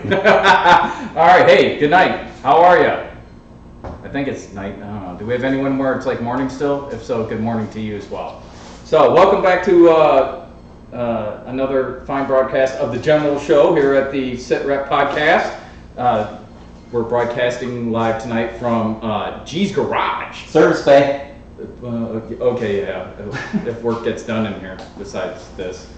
All right, hey, good night. How are you? I think it's night. I don't know. Do we have anyone where it's like morning still? If so, good morning to you as well. So, welcome back to another fine broadcast of the General Show here at the Sit Rep Podcast. We're broadcasting live tonight from G's Garage. Service Bay. Okay, yeah. If work gets done in here, besides this.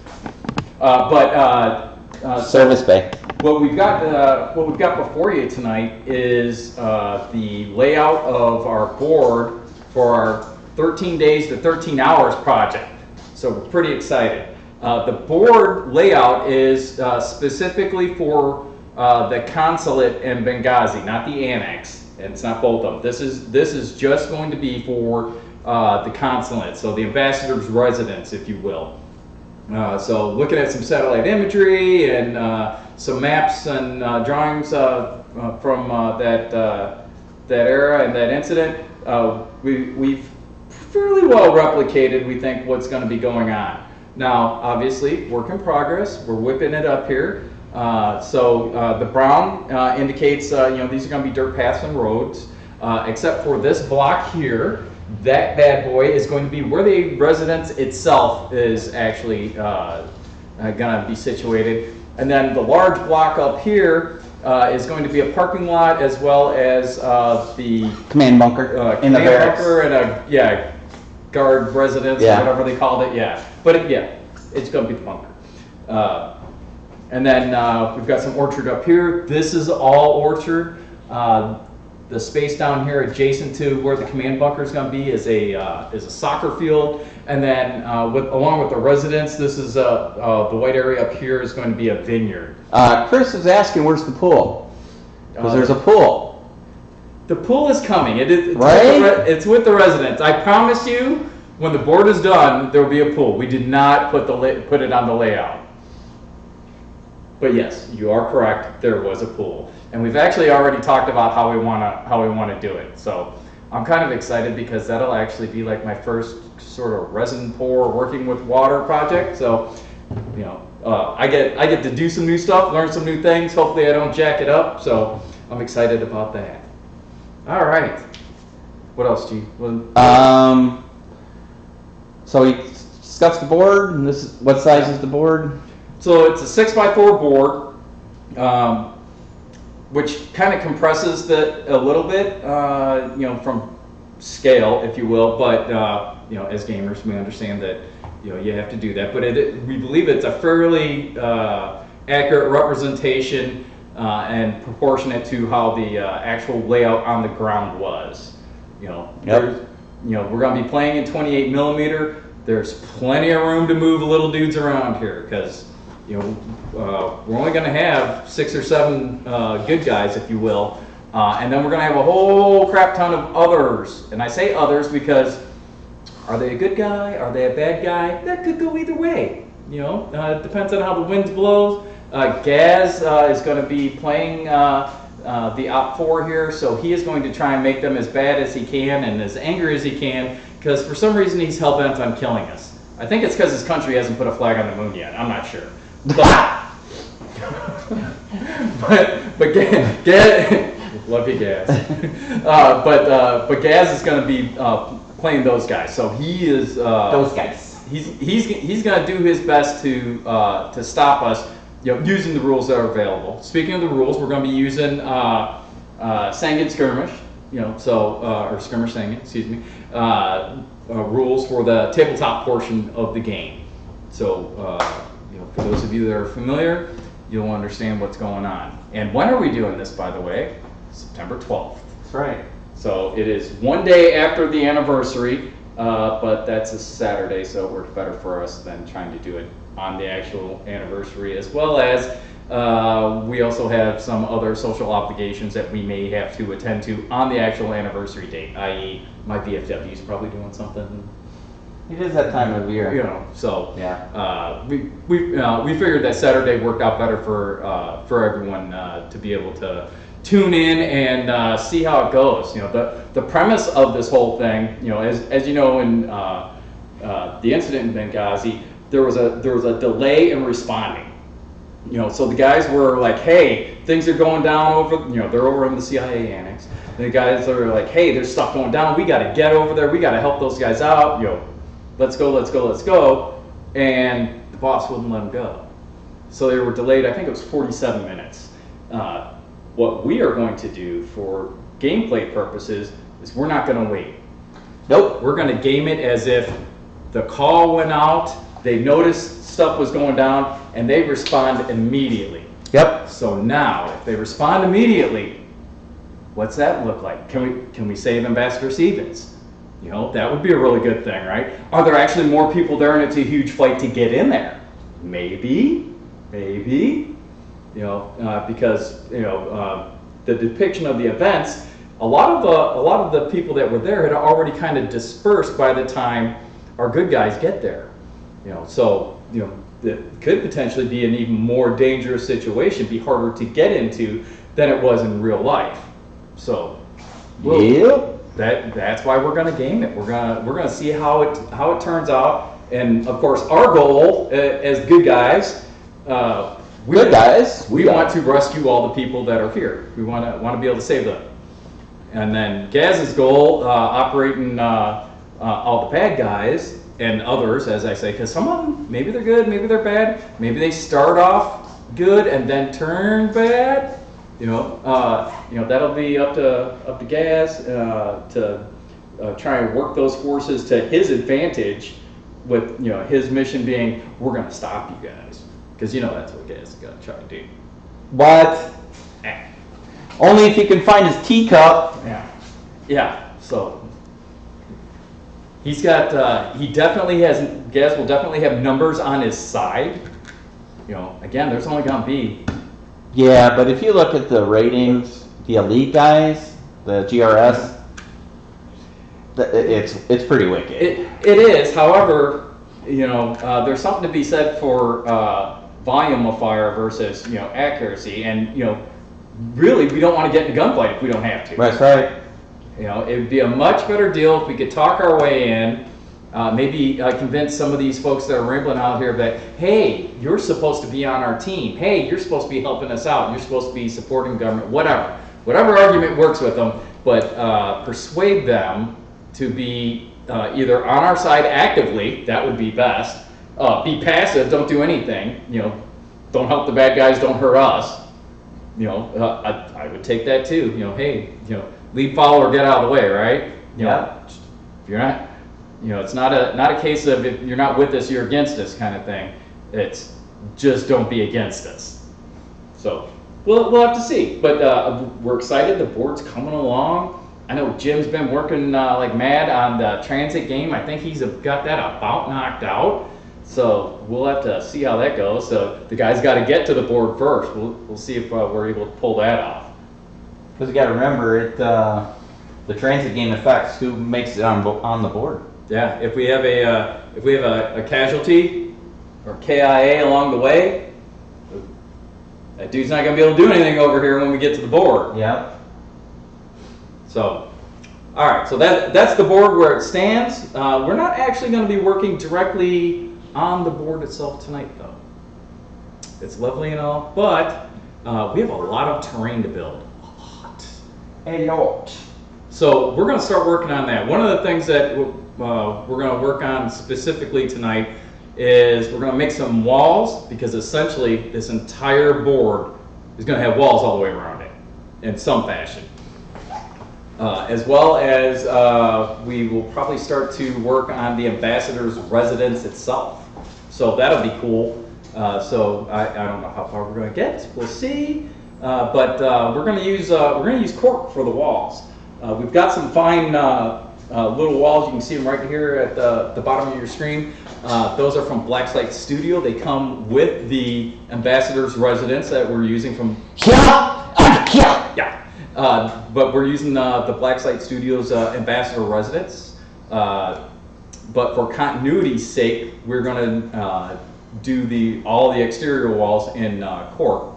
Service Bay. What we've got before you tonight is the layout of our board for our 13 days to 13 hours project. So we're pretty excited. The board layout is specifically for the consulate in Benghazi, not the annex. And it's not both of them. This is just going to be for the consulate, so the ambassador's residence, if you will. So looking at some satellite imagery and some maps and drawings from that era and that incident, we've fairly well replicated, we think, what's going to be going on. Now, obviously, work in progress. We're whipping it up here. The brown indicates, these are going to be dirt paths and roads, except for this block here. That bad boy is going to be where the residence itself is actually going to be situated. And then the large block up here is going to be a parking lot as well as the command bunker in the barracks. Bunker and a guard residence or whatever they called it. Yeah, but it's going to be the bunker. And then we've got some orchard up here. This is all orchard. The space down here adjacent to where the command bunker is going to be is a soccer field, and then along with the residence, this is the white area up here is going to be a vineyard. Chris is asking, where's the pool? Because there's a pool. The pool is coming. It's right? It's with the residents. I promise you, when the board is done, there will be a pool. We did not put it on the layout. But yes, you are correct. There was a pool, and we've actually already talked about how we want to do it. So I'm kind of excited because that'll actually be like my first sort of resin pour working with water project. So I get to do some new stuff, learn some new things. Hopefully I don't jack it up. So I'm excited about that. All right. What else, G? So we discussed the board. And what size is the board? So it's a 6x4 board, which kind of compresses a little bit, from scale, if you will. But as gamers, we understand that you have to do that. But we believe it's a fairly accurate representation and proportionate to how the actual layout on the ground was. We're going to be playing in 28 millimeter. There's plenty of room to move little dudes around here because. We're only going to have 6 or 7 good guys, if you will, and then we're going to have a whole crap ton of others. And I say others because are they a good guy? Are they a bad guy? That could go either way. It depends on how the winds blows. Gaz is going to be playing the Op 4 here, so he is going to try and make them as bad as he can and as angry as he can because for some reason he's hell-bent on killing us. I think it's because his country hasn't put a flag on the moon yet. I'm not sure. But Gaz, love you, Gaz. But Gaz is going to be playing those guys. So he is those guys. He's going to do his best to stop us, using the rules that are available. Speaking of the rules, we're going to be using Sangin skirmish, or skirmish Sangin, excuse me, rules for the tabletop portion of the game. So. For those of you that are familiar, you'll understand what's going on. And when are we doing this, by the way? September 12th. That's right. So it is one day after the anniversary, but that's a Saturday, so it works better for us than trying to do it on the actual anniversary, as well as we also have some other social obligations that we may have to attend to on the actual anniversary date, i.e. my VFW is probably doing something. It is that time of year. We figured that Saturday worked out better for everyone to be able to tune in and see how it goes. The premise of this whole thing, as you know, in the incident in Benghazi, there was a delay in responding. So the guys were like, "Hey, things are going down over, they're over in the CIA annex. And the guys are like, hey, there's stuff going down. We got to get over there. We got to help those guys out. Let's go. And the boss wouldn't let them go. So they were delayed, I think it was 47 minutes. What we are going to do for gameplay purposes is we're not going to wait. Nope. We're going to game it as if the call went out, they noticed stuff was going down, and they respond immediately. Yep. So now, if they respond immediately, what's that look like? Can we save Ambassador Stevens? That would be a really good thing, right? Are there actually more people there and it's a huge fight to get in there? Maybe, because the depiction of the events, a lot of the people that were there had already kind of dispersed by the time our good guys get there. It could potentially be an even more dangerous situation, be harder to get into than it was in real life. So, that's why we're going to game it. We're gonna see how it turns out. And of course, our goal as good guys, we want to rescue all the people that are here. We want to be able to save them. And then Gaz's goal, operating all the bad guys and others, as I say, because some of them, maybe they're good, maybe they're bad, maybe they start off good and then turn bad. That'll be up to Gaz to try and work those forces to his advantage. With his mission being, we're going to stop you guys, because that's what Gaz is going to try to do. What? Only if you can find his teacup. Yeah. So he's got. Gaz will definitely have numbers on his side. Again, there's only going to be. Yeah, but if you look at the ratings, the elite guys, the GRS, it's pretty wicked. It is. However, there's something to be said for volume of fire versus accuracy, and really we don't want to get in a gunfight if we don't have to. That's right. It would be a much better deal if we could talk our way in. Maybe convince some of these folks that are rambling out here that, hey, you're supposed to be on our team. Hey, you're supposed to be helping us out. You're supposed to be supporting government. Whatever argument works with them, but persuade them to be either on our side actively. That would be best. Be passive. Don't do anything. Don't help the bad guys. Don't hurt us. I would take that too. Hey, lead, follow, or get out of the way, right? If you're not. It's not a case of if you're not with us, you're against us kind of thing. It's just don't be against us. So we'll have to see. But we're excited. The board's coming along. I know Jim's been working like mad on the transit game. I think he's got that about knocked out. So we'll have to see how that goes. So the guys got to get to the board first. We'll see if we're able to pull that off. Because you got to remember, the transit game affects who makes it on the board. Yeah, if we have a casualty or KIA along the way, that dude's not going to be able to do anything over here when we get to the board. Yeah. So, all right. So that's the board where it stands. We're not actually going to be working directly on the board itself tonight, though. It's lovely and all, but we have a lot of terrain to build. A lot. So we're going to start working on that. One of the things that we're going to work on specifically tonight is we're going to make some walls, because essentially this entire board is going to have walls all the way around it in some fashion. As well as we will probably start to work on the ambassador's residence itself. So that'll be cool. So I don't know how far we're going to get. We'll see. But we're going to use cork for the walls. We've got some fine little walls. You can see them right here at the bottom of your screen. Those are from Blacklight Studio. They come with the ambassador's residence that we're using from. Yeah. But we're using the Blacklight Studio's ambassador residence. But for continuity's sake, we're going to do all the exterior walls in cork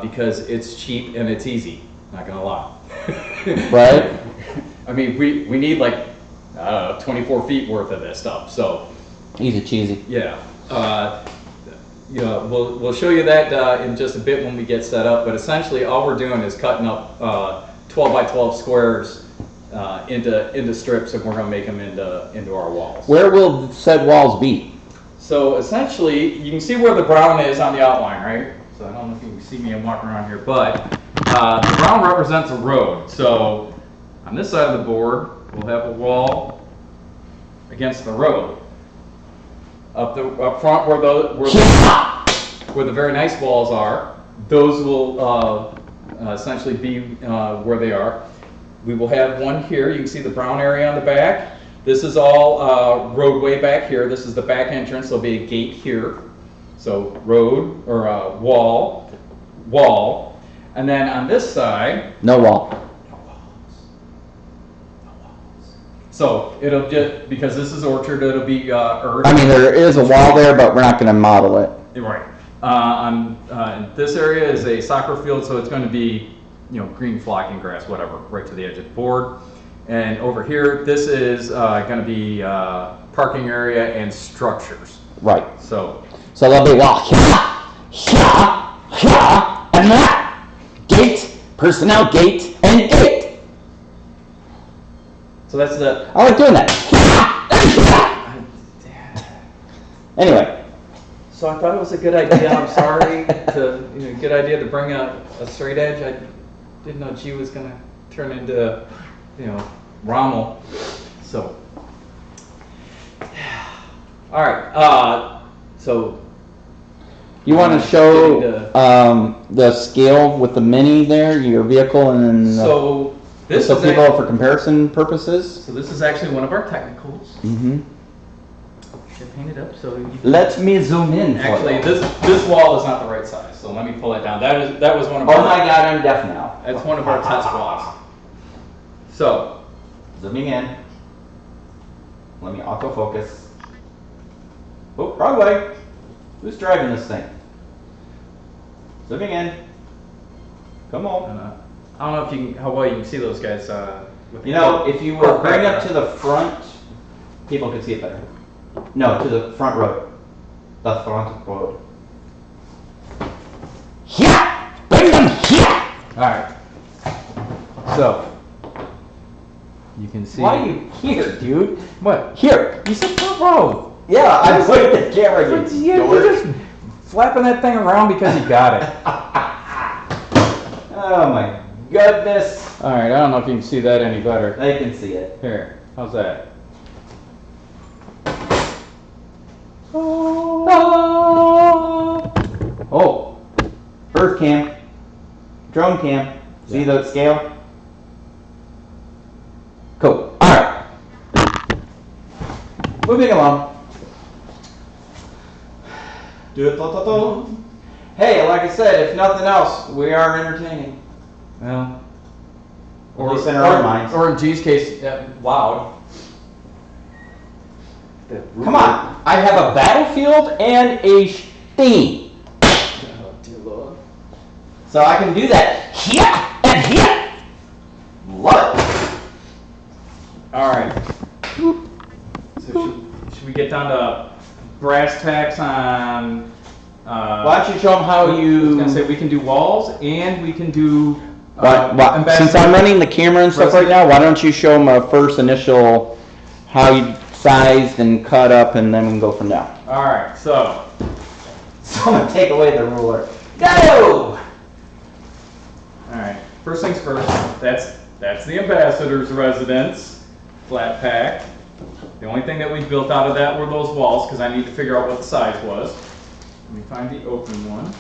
because it's cheap and it's easy. Not gonna lie. Right. I mean, we need like 24 feet worth of this stuff. So easy cheesy. Yeah. yeah, we'll show you that in just a bit when we get set up. But essentially, all we're doing is cutting up 12 by 12 squares into strips, and we're going to make them into our walls. Where will said walls be? So essentially, you can see where the brown is on the outline, right? So I don't know if you can see me, I'm walking around here, but the brown represents a road. So on this side of the board, we'll have a wall against the road. Up front where the very nice walls are, those will essentially be where they are. We will have one here. You can see the brown area on the back. This is all roadway back here. This is the back entrance. There'll be a gate here. So road or wall, and then on this side, no wall. So it'll just, because this is orchard, it'll be earth. I mean, there is a wall there, but we're not going to model it. Right. This area is a soccer field, so it's going to be, green flocking grass, whatever, right to the edge of the board. And over here, this is going to be parking area and structures. Right. So there'll be wall and that gate, personnel gate, and gate. So that's the. I like doing that. Anyway. So I thought it was a good idea. I'm sorry good idea to bring a straight edge. I didn't know G was gonna turn into, Rommel. So. All right. So. You want to show the scale with the Mini there, your vehicle, and then. So. This is people for comparison purposes. So this is actually one of our technicals. Mm-hmm. Should paint it up so. Let me zoom in. Actually, this wall is not the right size, so let me pull it down. That was one of. Oh my God, I'm deaf now. That's one of our test walls. So, zooming in. Let me autofocus. Oh, wrong way. Who's driving this thing? Zooming in. Come on. I don't know if how well you can see those guys. With if you were bring up to the front, people could see it better. No, to the front road. The front road. Here! Bring them here! Alright. So, you can see. Why are you here, dude? What? Here! You said front row! Yeah, I put the camera, you You're just flapping that thing around because you got it. Oh my goodness. Alright, I don't know if you can see that any better. I can see it. Here, how's that? Oh, Earth cam, drone cam. See the scale? Cool. All right. Moving along. Hey, like I said, if nothing else, we are entertaining. Well, At least in our own minds. Or in G's case, loud. Come on, I have a battlefield and a theme. Oh, dear Lord. So I can do that here and here. Love it. All right. So should we get down to brass tacks on? Why don't you show them how I was you? gonna say we can do walls and we can do. Since I'm running the camera and stuff right now, why don't you show them a first initial how you sized and cut up, and then we can go from there. All right. So I'm gonna take away the ruler. Go! All right. First things first. That's the ambassador's residence, flat pack. The only thing that we built out of that were those walls because I need to figure out what the size was. Let me find the open one.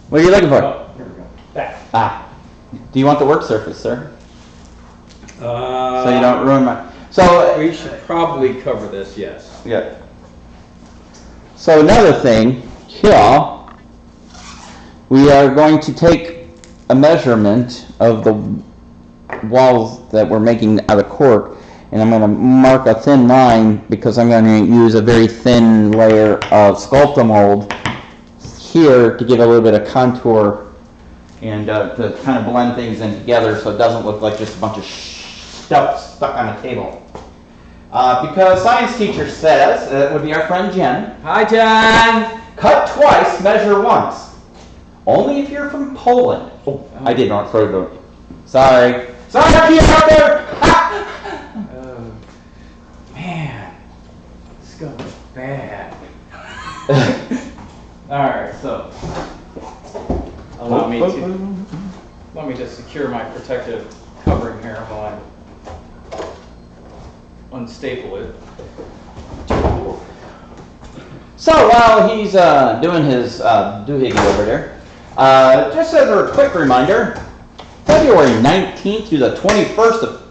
What are you looking for? Oh, here we go. That. Do you want the work surface, sir? So you So don't ruin my. So we should probably cover this. Yes. yeah. So another thing here, we are going to take a measurement of the walls that we're making out of cork, and I'm going to mark a thin line because I'm going to use a very thin layer of Sculptamold here to give a little bit of contour and to kind of blend things in together so it doesn't look like just a bunch of stuff stuck on a table. Because science teacher says, that would be our friend Jen, Hi, Jen. cut twice, measure once. Only if you're from Poland. Oh, I did not throw the. Sorry. Sorry, kid out there! Man, this is going bad. Alright, so let me just secure my protective covering here while I unstaple it. So while he's doing his doohickey over there, just as a quick reminder, February 19th to the 21st of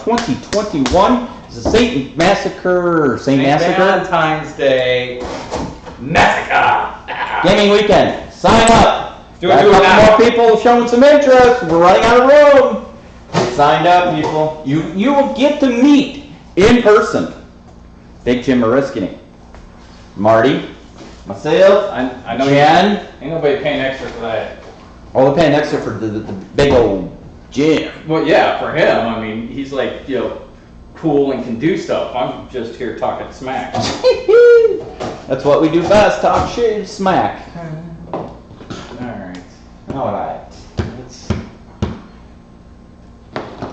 2021 is the St. Valentine's Day Massacre! Gaming weekend. Sign up. Do Got it a couple now. more people showing some interest. We're running out of room. Get signed up, people. You will get to meet in person Big Jim Mariskini, Marty, myself, I know Jen. Ain't nobody paying extra for that. Oh, they're paying extra for the big old Jim. Well, yeah, for him. I mean, he's like, cool and can do stuff. I'm just here talking smack. That's what we do best, talk shit, smack. Alright. Alright. Let's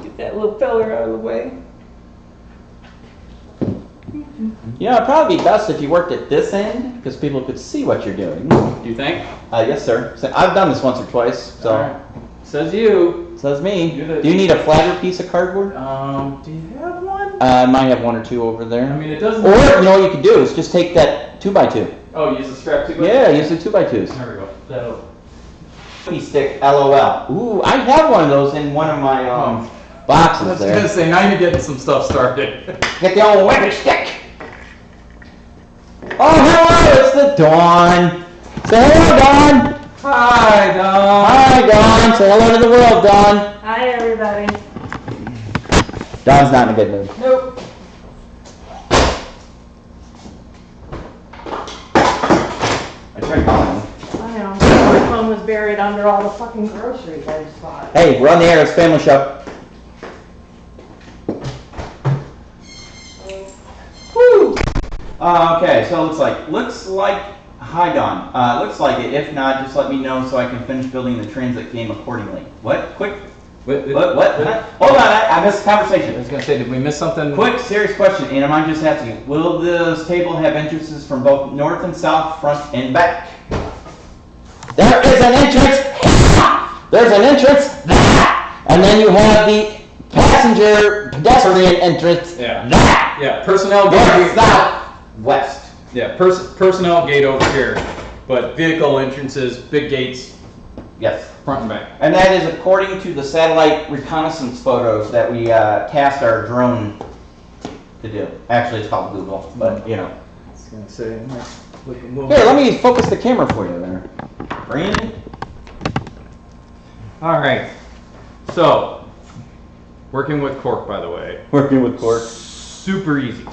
get that little feller out of the way. Yeah, it'd probably be best if you worked at this end, because people could see what you're doing. Do you think? Yes, sir. So I've done this once or twice, so. Alright. Says you. Says me. Do Do you need a flatter piece of cardboard? Do you have one? I might have one or two over there. I mean, it doesn't. Or, you know what you could do is just take that 2x2. Oh, use the strap too? Yeah, use the 2x2s. There we go. That'll. Cookie stick, LOL. Ooh, I have one of those in one of my boxes I was there. gonna say, now you're getting some stuff started. Get the old whipping stick. Oh, hello, it's the Dawn. Say hello, Dawn. Hi, Don. Hi, Dawn. Say hello to the world, Dawn. Hi, everybody. Dawn's not in a good mood. Nope. I tried calling him. I know. My phone was buried under all the fucking groceries I just bought. Hey, we're on the air. It's a family show. Woo! Okay, so it looks like, hi Dawn. Looks like it. If not, just let me know so I can finish building the transit game accordingly. What? Quick. What? Huh? Hold on, I missed the I conversation. was gonna say, did we miss something? Quick, serious question, and I might just ask you. Will this table have entrances from both north and south, front and back? There is an entrance here! There's an entrance there! And then you have the passenger pedestrian entrance Yeah. there! Yeah, personnel North, gate. south, west. Yeah, personnel gate over here, but vehicle entrances, big gates, Yes. front and back. And that is according to the satellite reconnaissance photos that we tasked our drone to do. Actually, it's called Google, but you know. I was gonna say, it might look a little. Here, let me focus the camera for you there. Brandon? All right. So, working with Cork, by the way, Working with Cork. super easy.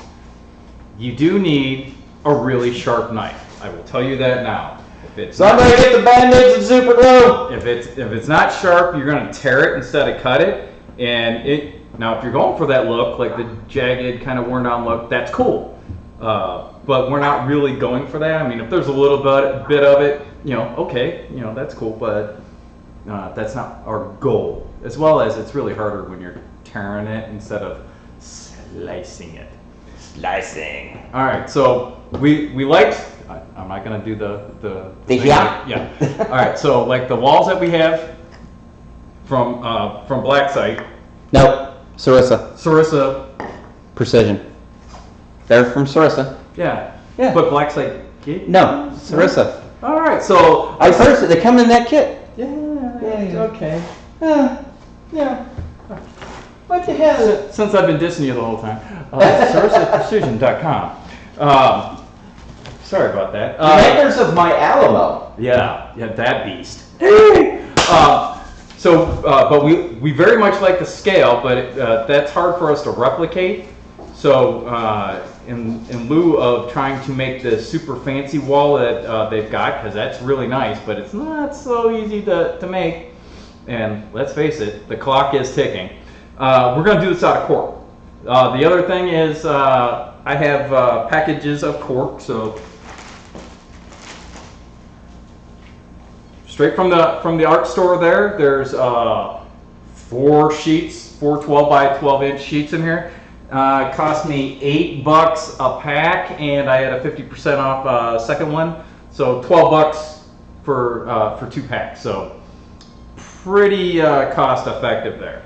You do need a really sharp knife. I will tell you that now. If it's Somebody get the Band-Aids and super glue! if it's not sharp, you're gonna tear it instead of cut it. And now if you're going for that look, like the jagged kind of worn down look, that's cool. But we're not really going for that. I mean, if there's a little bit of it, okay, that's cool. But that's not our goal. As well as it's really harder when you're tearing it instead of slicing it. Slicing. All right, so we liked. I'm not gonna do the thing. Yeah. All right, so like the walls that we have from Black Site, Nope. Sarissa. Precision. They're from Sarissa. Yeah. Yeah. But Black Site kit? No, Sarissa. All right, so I first they come in that kit. yeah. Okay. Yeah. What the hell? Since I've been dissing you the whole time, SarissaPrecision.com. Sorry about that. Makers of my Alamo. Yeah, that beast. But we very much like the scale, but that's hard for us to replicate. So in lieu of trying to make this super fancy wall that they've got, because that's really nice, but it's not so easy to make. And let's face it, the clock is ticking. We're going to do this out of Cork. The other thing is I have packages of cork, so straight from the art store there. There's 4 sheets, 4 12 by 12 inch sheets in here. It cost me $8 a pack, and I had a 50% off second one, so $12 for 2 packs. So pretty cost effective there.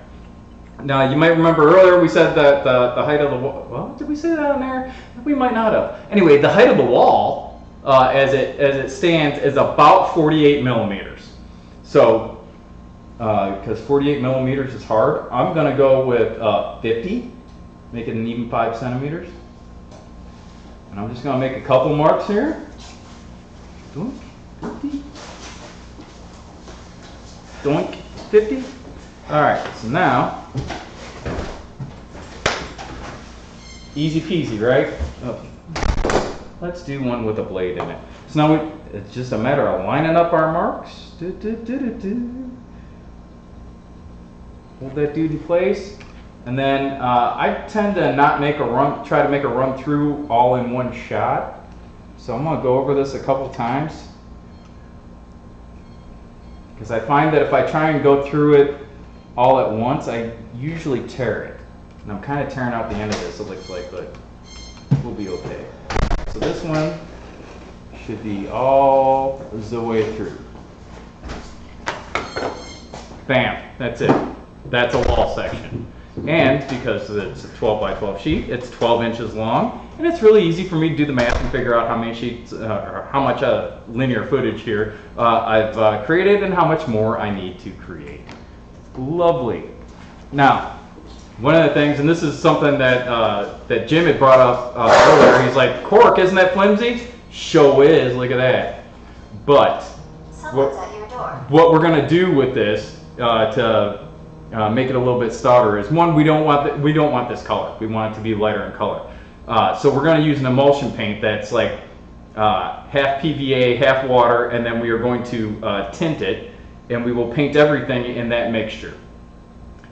Now you might remember earlier we said that the height of the wall. Well, did we say that on there? We might not have. Anyway, the height of the wall as it stands is about 48 millimeters. So because 48 millimeters is hard, I'm gonna go with 50. Make it an even 5 centimeters. And I'm just going to make a couple marks here. Doink, 50. Doink, 50. All right, so now, easy peasy, right? Oh. Let's do one with a blade in it. So now it's just a matter of lining up our marks. Hold that dude in place. And then I tend to not make a run, try to make a run through all in one shot. So I'm gonna go over this a couple times. Because I find that if I try and go through it all at once, I usually tear it. And I'm kind of tearing out the end of this, it looks like, but we'll be okay. So this one should be all the way through. Bam, that's it. That's a wall section. And because it's a 12 by 12 sheet, it's 12 inches long, and it's really easy for me to do the math and figure out how many sheets, or how much linear footage here I've created and how much more I need to create. Lovely. Now, one of the things, and this is something that Jim had brought up earlier, he's like, Cork, isn't that flimsy? Show is, look at that. But what we're going to do with this to make it a little bit stouter is, one, we don't want this color. We want it to be lighter in color. So we're going to use an emulsion paint that's like half PVA, half water, and then we are going to tint it, and we will paint everything in that mixture.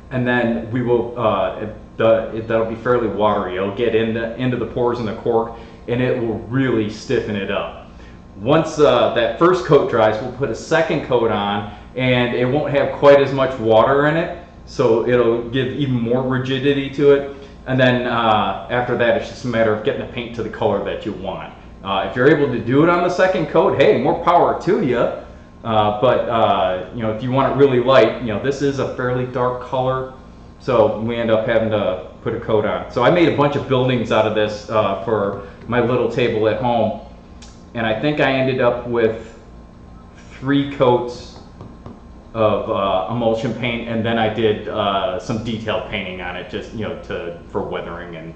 And then we will that'll be fairly watery. It'll get into the pores in the cork, and it will really stiffen it up. Once that first coat dries, we'll put a second coat on, and it won't have quite as much water in it, so it'll give even more rigidity to it. And then after that, it's just a matter of getting the paint to the color that you want. If you're able to do it on the second coat, hey, more power to you. But you know, if you want it really light, you know, this is a fairly dark color, so we end up having to put a coat on. So I made a bunch of buildings out of this for my little table at home, and I think I ended up with 3 coats of emulsion paint, and then I did some detail painting on it, just, you know, for weathering and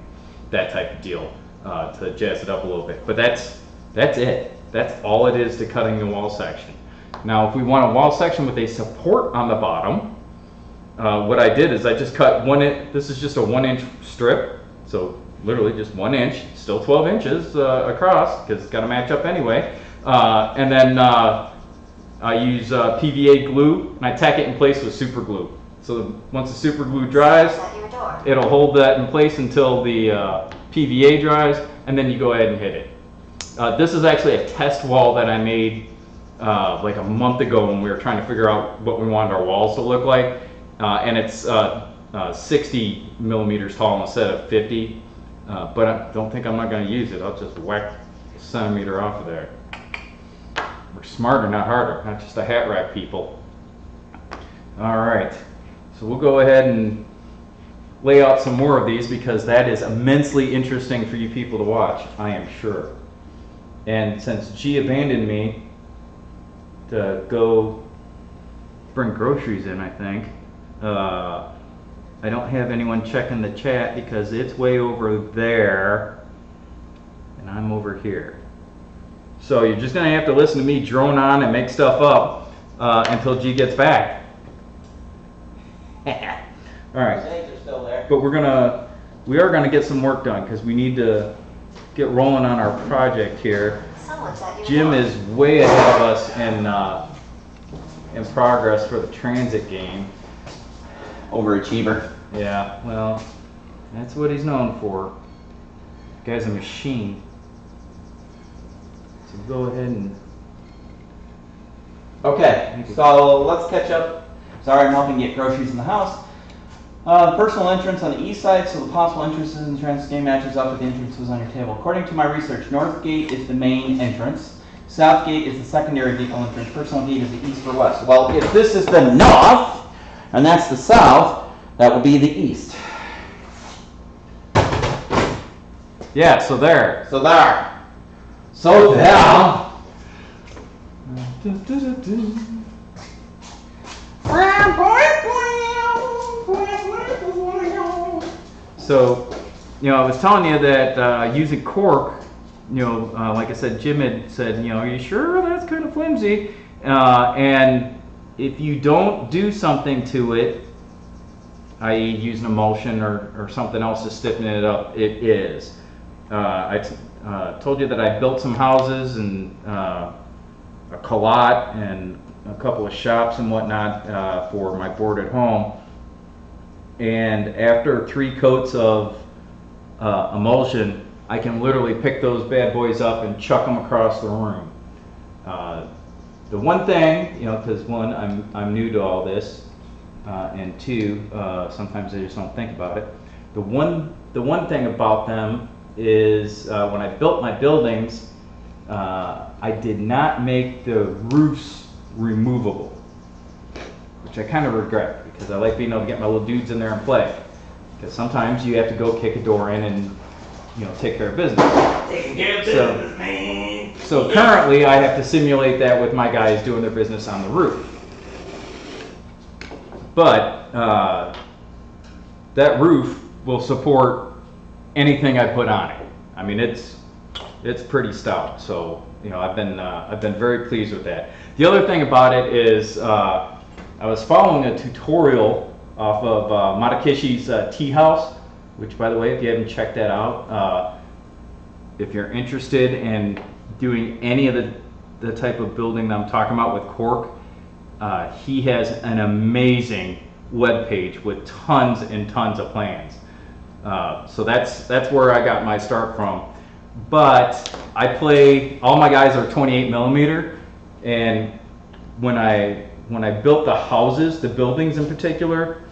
that type of deal, to jazz it up a little bit. But that's it. That's all it is to cutting the wall section. Now, if we want a wall section with a support on the bottom, what I did is I just cut 1 inch. This is just a 1 inch strip, so literally just 1 inch, still 12 inches across, because it's got to match up anyway. And then I use PVA glue, and I tack it in place with super glue. So once the super glue dries, it'll hold that in place until the PVA dries, and then you go ahead and hit it. This is actually a test wall that I made like a month ago when we were trying to figure out what we wanted our walls to look like. And it's 60 millimeters tall instead of 50. But I don't think I'm not going to use it. I'll just whack a centimeter off of there. We're smarter, not harder, not just a hat rack people. All right, so we'll go ahead and lay out some more of these, because that is immensely interesting for you people to watch, I am sure. And since G abandoned me to go bring groceries in, I think, I don't have anyone checking the chat because it's way over there and I'm over here. So you're just going to have to listen to me drone on and make stuff up until G gets back. All right. But we are gonna get some work done, because we need to get rolling on our project here. Jim is way ahead of us in progress for the transit game. Overachiever. Yeah, well, That's what he's known for. The guy's a machine. So go ahead and... Okay, so let's catch up. Sorry, I'm helping get groceries in the house. Personal entrance on the east side, so the possible entrances and trans game matches up with the entrances on your table. According to my research, North Gate is the main entrance. South Gate is the secondary vehicle entrance. Personal Gate is the east or west. Well, if this is the north, and that's the south, that would be the east. Yeah, so there. So there. So there. So, I was telling you that using cork, like I said, Jim had said, are you sure that's kind of flimsy? And if you don't do something to it, i.e. use an emulsion or something else to stiffen it up, it is. I told you that I built some houses and a colot and a couple of shops and whatnot for my board at home. And after 3 coats of emulsion, I can literally pick those bad boys up and chuck them across the room. The one thing, because one, I'm new to all this, and 2, sometimes I just don't think about it. The one thing about them is when I built my buildings, I did not make the roofs removable, which I kind of regret because I like being able to get my little dudes in there and play. Because sometimes you have to go kick a door in and take care of business. Taking care of business, man. So currently I have to simulate that with my guys doing their business on the roof. But that roof will support anything I put on it. I mean, it's pretty stout. So I've been very pleased with that. The other thing about it is I was following a tutorial off of Matakishi's Tea House, which, by the way, if you haven't checked that out, if you're interested in doing any of the type of building that I'm talking about with cork, he has an amazing web page with tons and tons of plans. So that's where I got my start from. But I play, all my guys are 28 millimeter, and when I built the houses, the buildings in particular,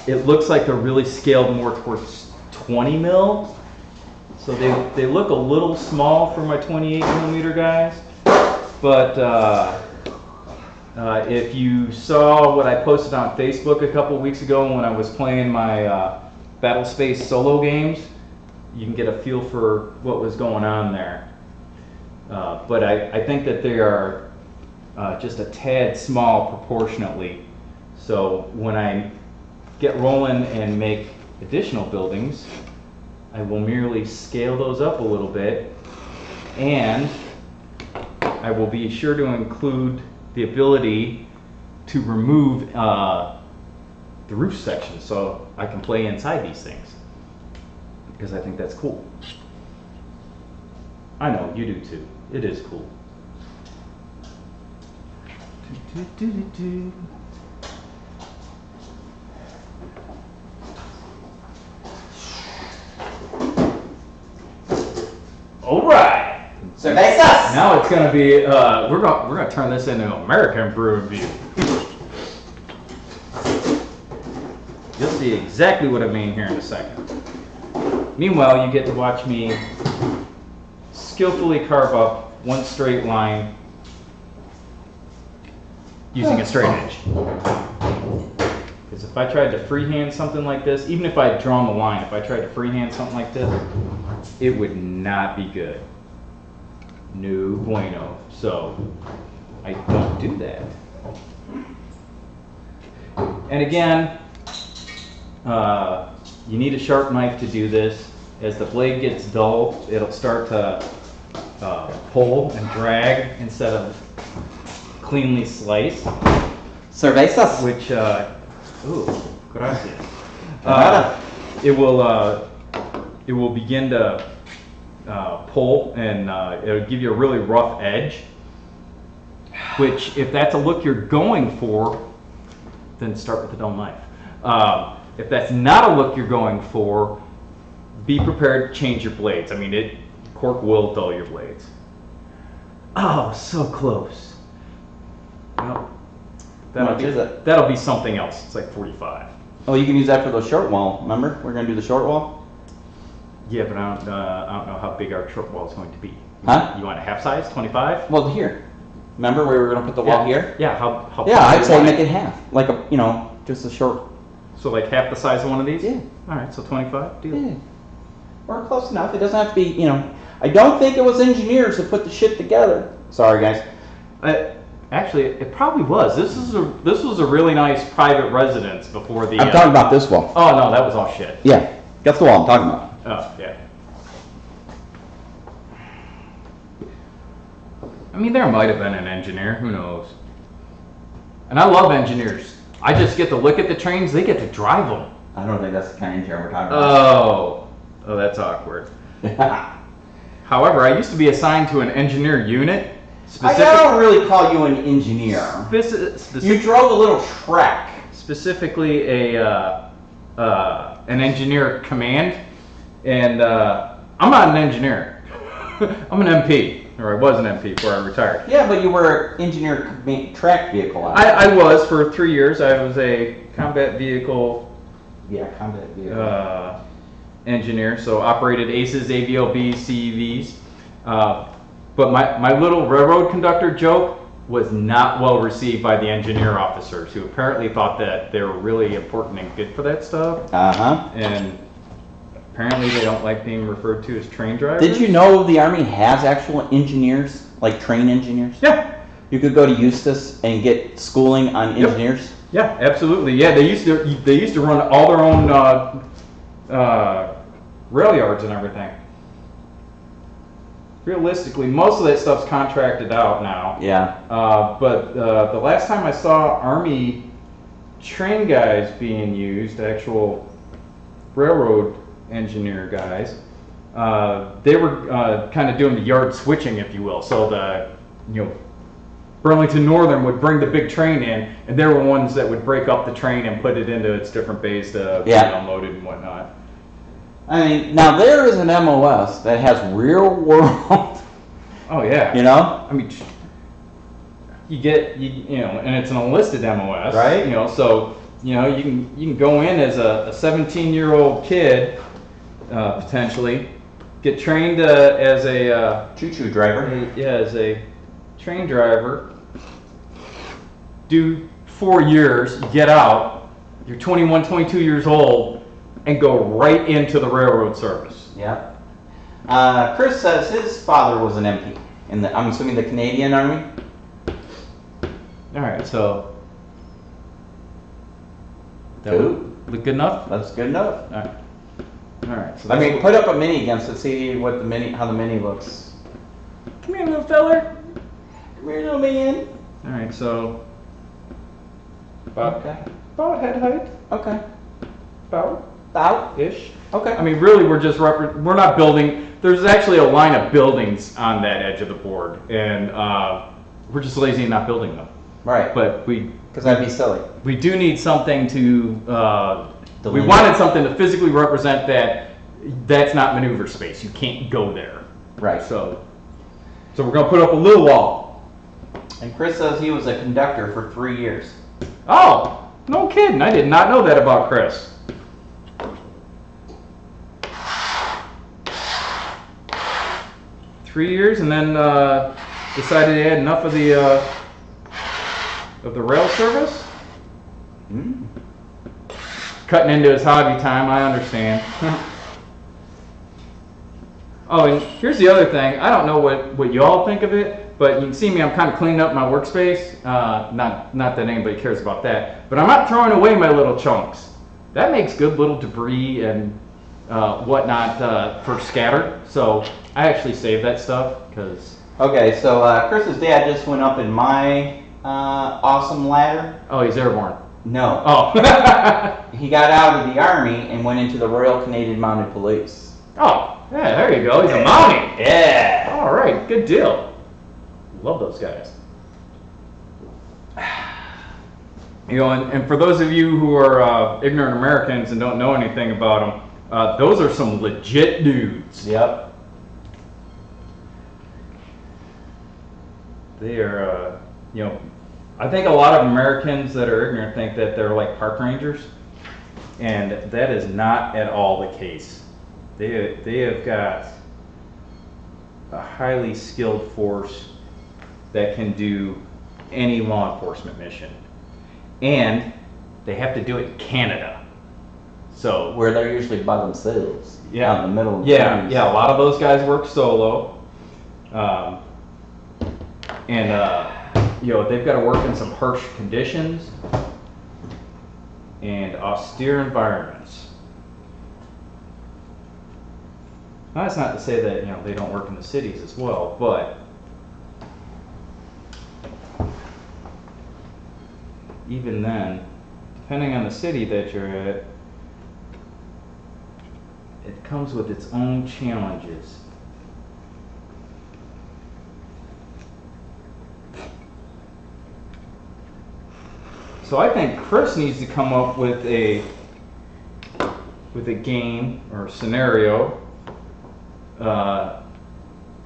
it looks like they're really scaled more towards 20 mil. So they look a little small for my 28 millimeter guys. But if you saw what I posted on Facebook a couple weeks ago when I was playing my Battle Space solo games, you can get a feel for what was going on there. But I think that they are just a tad small proportionately. So when I get rolling and make additional buildings, I will merely scale those up a little bit, and I will be sure to include the ability to remove the roof section so I can play inside these things, because I think that's cool. I know, you do too. It is cool. All right. Cervezas. Now it's gonna be we're gonna turn this into American Brew Review. You'll see exactly what I mean here in a second. Meanwhile, you get to watch me skillfully carve up one straight line using a straight edge. Because if I tried to freehand something like this, even if I had drawn the line, if I tried to freehand something like this, it would not be good. No bueno. So I don't do that. And again, you need a sharp knife to do this. As the blade gets dull, it'll start to pull and drag instead of cleanly slice. Cervezas. Which, ooh, gracias. It will begin to pull, and it'll give you a really rough edge. Which, if that's a look you're going for, then start with the dull knife. If that's not a look you're going for, be prepared to change your blades. I mean, Cork will dull your blades. Oh, so close. Well, much is it? That'll be something else. It's like 45. Oh, you can use that for the short wall. Remember, we're gonna do the short wall. Yeah, but I don't know how big our short wall is going to be. Huh? You want a half size, 25? Well, here. Remember we were gonna put the wall here? Yeah. How? Yeah, I'd say big make it half, like a just a short. So like half the size of one of these? Yeah. All right, so 25. Deal. Yeah. Or close enough. It doesn't have to be. I don't think it was engineers that put the shit together. Sorry, guys. Actually, it probably was. This was a really nice private residence before the. I'm talking about this wall. Oh no, that was all shit. Yeah, that's the wall I'm talking about. Oh yeah. I mean, there might have been an engineer. Who knows? And I love engineers. I just get to look at the trains. They get to drive them. I don't think that's the kind of engineer we're talking about. Oh, that's awkward. However, I used to be assigned to an engineer unit. I don't really call you an engineer. You drove a little track. Specifically, an engineer command, and I'm not an engineer. I'm an MP, or I was an MP before I retired. Yeah, but you were engineer track vehicle. I was for 3 years. I was a combat vehicle. Yeah, combat vehicle. Engineer, so operated ACEs, AVLBs, CEVs. But my little railroad conductor joke was not well received by the engineer officers, who apparently thought that they were really important and good for that stuff. And apparently they don't like being referred to as train drivers. Did you know the Army has actual engineers, like train engineers? Yeah. You could go to Eustis and get schooling on engineers. Yeah, absolutely. Yeah, they used to run all their own rail yards and everything. Realistically, most of that stuff's contracted out now. Yeah. But the last time I saw Army train guys being used, actual railroad engineer guys, they were kind of doing the yard switching, if you will. So Burlington Northern would bring the big train in, and they were ones that would break up the train and put it into its different bays to be unloaded and whatnot. I mean, now there is an MOS that has real world. Oh yeah. I mean, you and it's an enlisted MOS, right? So you can go in as a 17-year-old kid, potentially, get trained as a choo-choo driver. As a train driver. Do 4 years, get out. You're 21, 22 years old. And go right into the railroad service. Yeah. Chris says his father was an MP in I'm assuming the Canadian Army. All right, so that look good enough. That's good enough. All right. So I mean, put up a mini against it. See how the mini looks. Come here, little feller. Come here, little man. All right, so about head height. Okay. About-ish. Okay. I mean, really, we're not building. There's actually a line of buildings on that edge of the board, and we're just lazy and not building them. Right. But because that'd be silly. We do need something to. We wanted something to physically represent that. That's not maneuver space. You can't go there. Right. So we're gonna put up a little wall. And Chris says he was a conductor for 3 years. Oh, no kidding! I did not know that about Chris. 3 years, and then decided he had enough of the rail service. Cutting into his hobby time, I understand. Oh, and here's the other thing. I don't know what you all think of it, but you can see me. I'm kind of cleaning up my workspace. Not that anybody cares about that, but I'm not throwing away my little chunks. That makes good little debris and whatnot for scatter. So I actually save that stuff because. Okay, so Chris's dad just went up in my awesome ladder. Oh, he's airborne. No. Oh. He got out of the Army and went into the Royal Canadian Mounted Police. Oh, yeah, there you go. He's a Mountie. Yeah. All right, good deal. Love those guys. You know, and for those of you who are ignorant Americans and don't know anything about them, those are some legit dudes. Yep. They are, you know, I think a lot of Americans that are ignorant think that they're like park rangers, and that is not at all the case. They have got a highly skilled force that can do any law enforcement mission. And they have to do it in Canada. So Where they're usually by themselves. Yeah. Out in the middle of the yeah, trees. yeah, a lot of those guys work solo. You know, they've got to work in some harsh conditions and austere environments. Now, that's not to say that, you know, they don't work in the cities as well, but even then, depending on the city that you're at, it comes with its own challenges. So I think Chris needs to come up with a game or scenario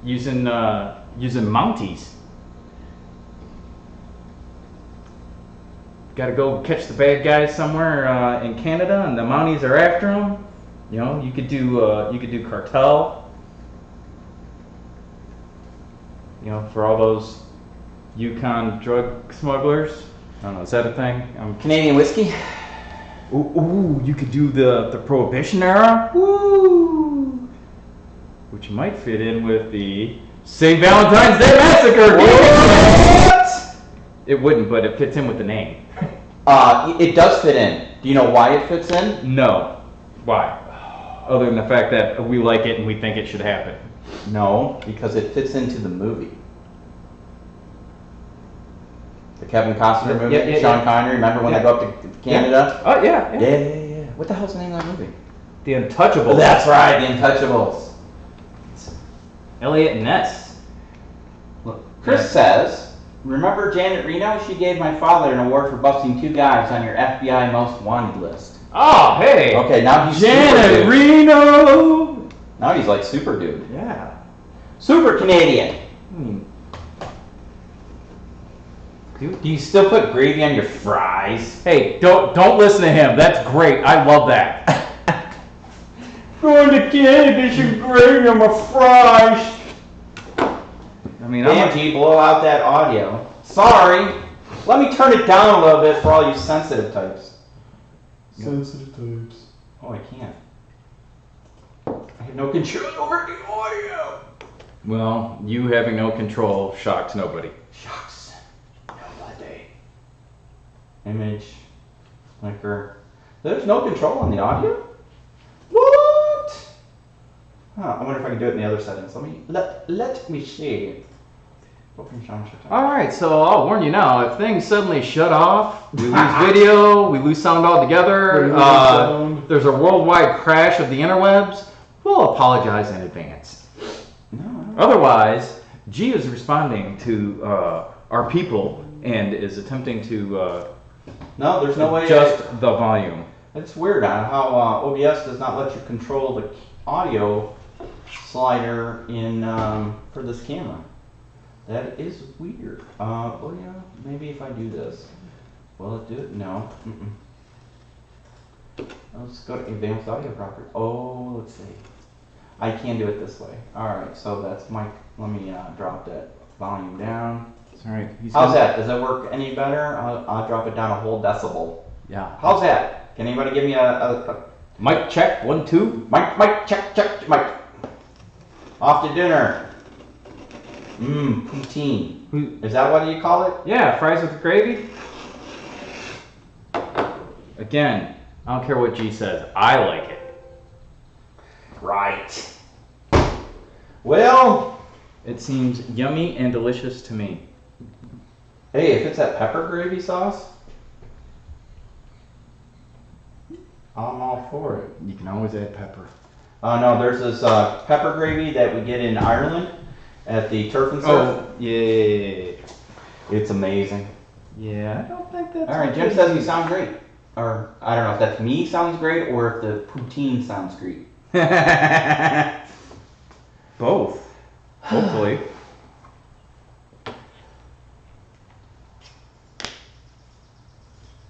using Mounties. Got to go catch the bad guys somewhere in Canada, and the Mounties are after them. You know, you could do cartel. You know, for all those Yukon drug smugglers. I don't know, is that a thing? Canadian whiskey? Ooh, you could do the Prohibition era. Woo! Which might fit in with the St. Valentine's Day Massacre. What? It wouldn't, but it fits in with the name. It does fit in. Do you know why it fits in? No. Why? Other than the fact that we like it and we think it should happen. No, because it fits into the movie. The Kevin Costner movie, Yeah, Sean Connery. Remember when they go up to Canada? Oh, yeah. Yeah. What the hell's the name of that movie? The Untouchables. That's right, The Untouchables. Elliot Ness. Look, Chris says, remember Janet Reno? She gave my father an award for busting 2 guys on your FBI most wanted list. Oh, hey. Okay, now he's Janet super dude. Reno. Now he's like super dude. Yeah. Super Canadian. Do you still put gravy on your fries? Hey, don't listen to him. That's great. I love that. Going to Canada, some gravy on my fries. I mean, Angie, blow out that audio. Sorry. Let me turn it down a little bit for all you sensitive types. Sensitive types. Oh, I can't. I have no control over the audio. Well, you having no control shocks nobody. Shocks. Image, flicker. There's no control on the audio? What? Huh, I wonder if I can do it in the other settings. Let me see. Open sound shut All right, so I'll warn you now. If things suddenly shut off, we lose video, we lose sound altogether. There's a worldwide crash of the interwebs. We'll apologize in advance. No. Otherwise, G is responding to our people and is attempting to No, there's no way. adjust the volume. It's weird on how OBS does not let you control the audio slider in for this camera. That is weird. Oh yeah, maybe if I do this, will it do it? No. Let's go to advanced audio properties. Oh, let's see. I can do it this way. All right, so that's my. Let me drop that volume down. All right. How's that? Does that work any better? I'll drop it down a whole decibel. Yeah. How's that? Can anybody give me a Mic check, 1, 2. mic check, mic. Off to dinner. Poutine. Is that what you call it? Yeah, fries with gravy. Again, I don't care what G says. I like it. Right. Well, It seems yummy and delicious to me. hey, if it's that pepper gravy sauce, I'm all for it. You can always add pepper. No, there's this pepper gravy that we get in Ireland at the Turf and Surf. Oh, yeah. It's amazing. Yeah, I don't think that's... All right, Jim says you sound great. Or, I don't know if that's me sounds great or if the poutine sounds great. Both. Hopefully.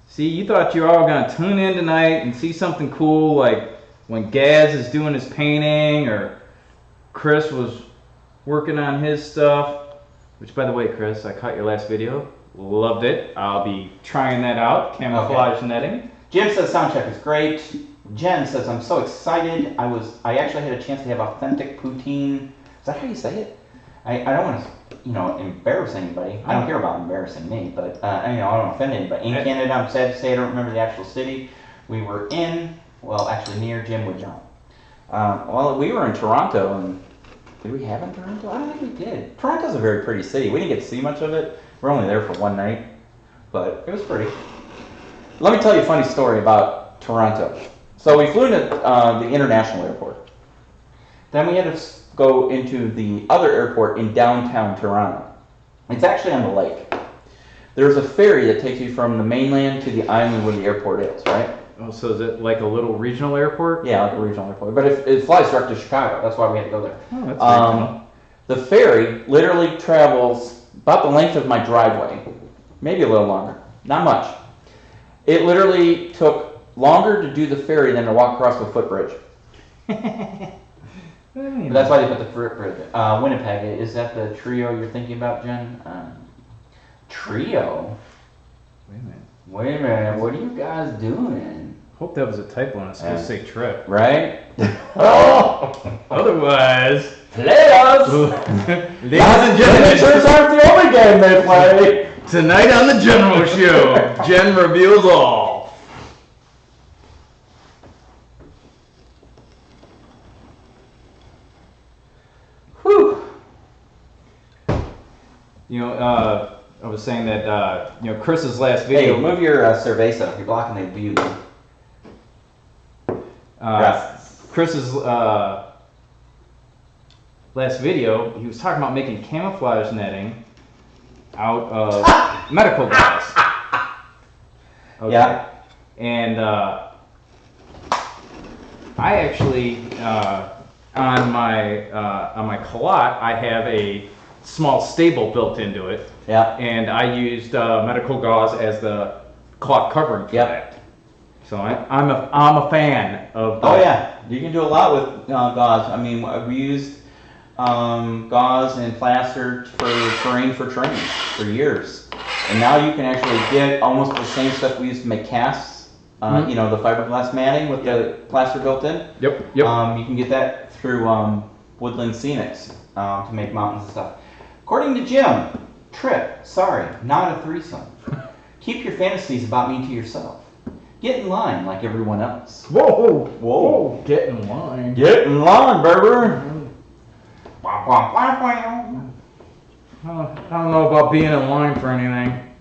See, you thought you were all going to tune in tonight and see something cool, like when Gaz is doing his painting or Chris was working on his stuff. Which, by the way, Chris, I caught your last video. Loved it. I'll be trying that out. Camouflage netting. Jim says sound check is great. Jen says I'm so excited. I actually had a chance to have authentic poutine. Is that how you say it? I don't want to, embarrass anybody. I don't care about embarrassing me, but I don't offend anybody. In Canada, I'm sad to say I don't remember the actual city. We were actually near Jim would jump. Well, we were in Toronto, and did we have in Toronto? I don't think we did. Toronto's a very pretty city. We didn't get to see much of it. We're only there for one night, but it was pretty. let me tell you a funny story about Toronto. So we flew into the international airport. Then we had to go into the other airport in downtown Toronto. It's actually on the lake. There's a ferry that takes you from the mainland to the island where the airport is, right? Oh, so is it like a little regional airport? Yeah, like a regional airport. But it flies direct to Chicago. That's why we had to go there. Oh, that's regional. The ferry literally travels about the length of my driveway, maybe a little longer, not much. It literally took longer to do the ferry than to walk across the footbridge. But that's why they put the footbridge. Winnipeg, is that the trio you're thinking about, Jen? Trio? Wait a minute, what are you guys doing? Hope that was a typo and it's supposed to say trip. Right? Oh! Otherwise... Playoffs! Ladies and gentlemen, Miniatures aren't the only game they play! tonight on the General Show, Jen reveals all. Whew. You know, I was saying that, Chris's last Hey, video... move your cerveza. You're blocking the view. Chris's last video, he was talking about making camouflage netting out of medical gauze. Okay. Yeah. And I actually on my Colot, I have a small stable built into it. Yeah. And I used medical gauze as the cloth covering for that. So I'm a fan of that. Oh yeah, you can do a lot with gauze. I mean, we used gauze and plaster for terrain for training for years, and now you can actually get almost the same stuff we used to make casts. You know, the fiberglass matting with the plaster built in. Yep. You can get that through Woodland Scenics to make mountains and stuff. According to Jim, trip. Sorry, not a threesome. Keep your fantasies about me to yourself. Get in line like everyone else. Whoa, whoa, get in line. Get in line, baby! I don't know about being in line for anything.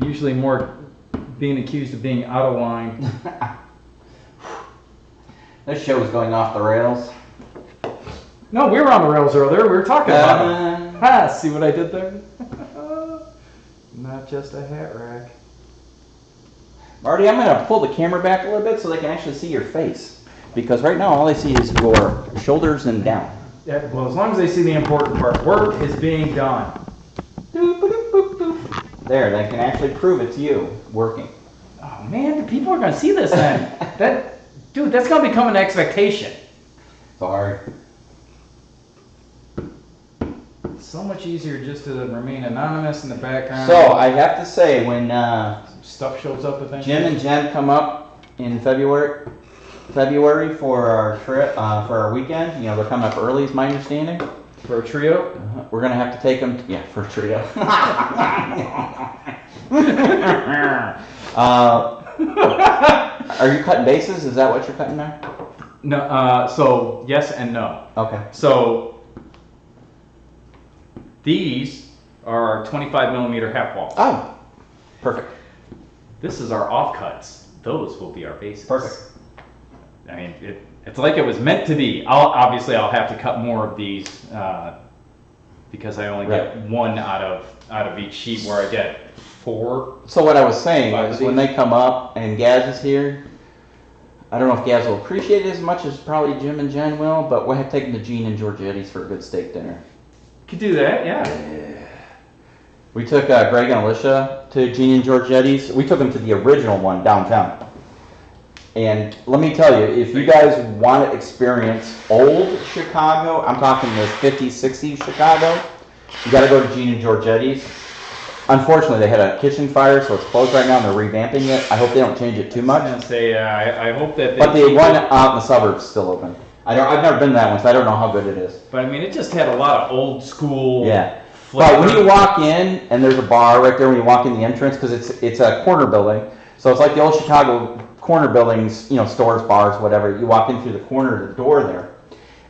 Usually more being accused of being out of line. This show is going off the rails. No, we were on the rails earlier. We were talking about it. See what I did there? Not just a hat rack. Marty, I'm going to pull the camera back a little bit so they can actually see your face. Because right now all I see is your shoulders and down. Yeah, well, as long as they see the important part. Work is being done. There, they can actually prove it's you working. Oh man, people are going to see this then. Dude, that's going to become an expectation. Sorry. It's so much easier just to remain anonymous in the background. So, I have to say, when Stuff shows up eventually. Jim and Jen come up in February for our trip, for our weekend, they're coming up early is my understanding. For a trio? We're going to have to take them, for a trio. Are you cutting bases? Is that what you're cutting there? No, so yes and no. Okay. So these are 25 millimeter half wall. Oh, perfect. This is our offcuts. Those will be our bases. Perfect. I mean, it's like it was meant to be. I'll have to cut more of these because I only get one out of each sheet where I get 4. So what I was saying Five is of when these. they come up and Gaz is here, I don't know if Gaz will appreciate it as much as probably Jim and Jen will, but we'll have taken the Gene and Georgetti's for a good steak dinner. Could do that, yeah. We took Greg and Alicia to Gene and Georgetti's. We took them to the original one downtown. And let me tell you, if you guys want to experience old Chicago, I'm talking the 50s, 60s Chicago, you got to go to Gene and Georgetti's. Unfortunately, they had a kitchen fire, so it's closed right now, and they're revamping it. I hope they don't change it too I much. was gonna say, I hope that. But the one out in the suburbs is still open. I've never been to that one, so I don't know how good it is. But I mean, it just had a lot of old school. Yeah. flavor. But when you walk in, and there's a bar right there when you walk in the entrance, because it's a corner building, so it's like the old Chicago corner buildings, stores, bars, whatever. You walk in through the corner of the door there,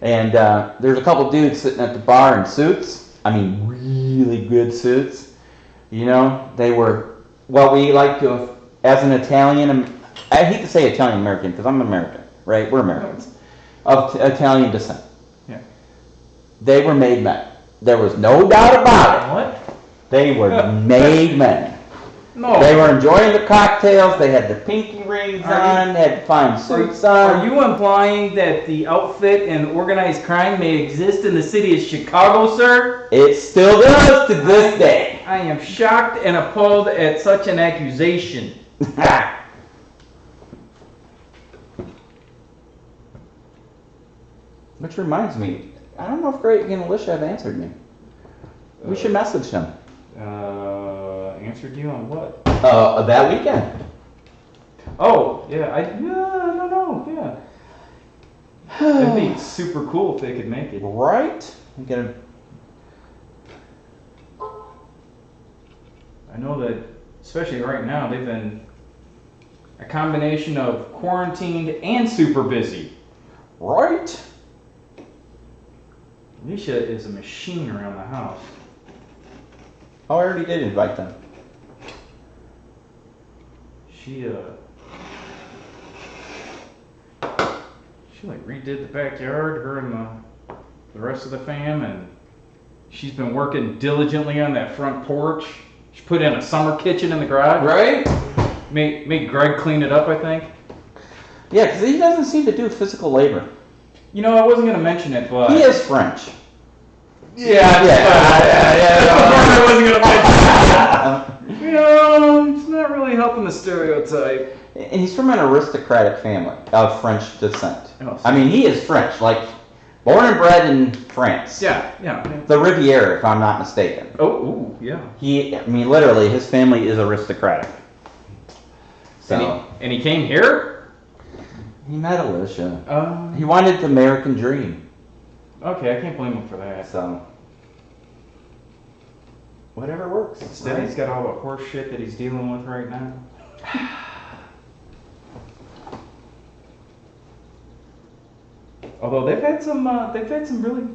and there's a couple dudes sitting at the bar in suits. I mean, really good suits. They were what we like to, as an Italian, I hate to say Italian American because I'm American, right? We're Americans of Italian descent. Yeah. They were made men. There was no doubt about it. What? They were made men. No. They were enjoying the cocktails. They had the pinky rings on, had fine suits on. Are you implying that the outfit and organized crime may exist in the city of Chicago, sir? It still does to this day. I am shocked and appalled at such an accusation. Which reminds me, I don't know if Greg and Alicia have answered me. We should message them. Answered you on what? That weekend. Oh, yeah, I don't know, yeah. It'd be super cool if they could make it. Right? I'm gonna. I know that, especially right now, they've been a combination of quarantined and super busy. Right? Alicia is a machine around the house. Oh, I already did invite them. She like redid the backyard, her and the rest of the fam, and she's been working diligently on that front porch. She put in a summer kitchen in the garage. Right? Made Greg clean it up, I think. Yeah, because he doesn't seem to do physical labor. I wasn't gonna mention it, but He is French. Yeah. I wasn't gonna mention it. It's not really helping the stereotype. And he's from an aristocratic family of French descent. Oh, I mean, he is French, like born and bred in France. Yeah. The Riviera, if I'm not mistaken. Oh, ooh, yeah. Literally, his family is aristocratic. So And he came here? he met Alicia. He wanted the American dream. Okay, I can't blame him for that. So whatever works. Instead, he's got all the horse shit that he's dealing with right now. Although they've had some really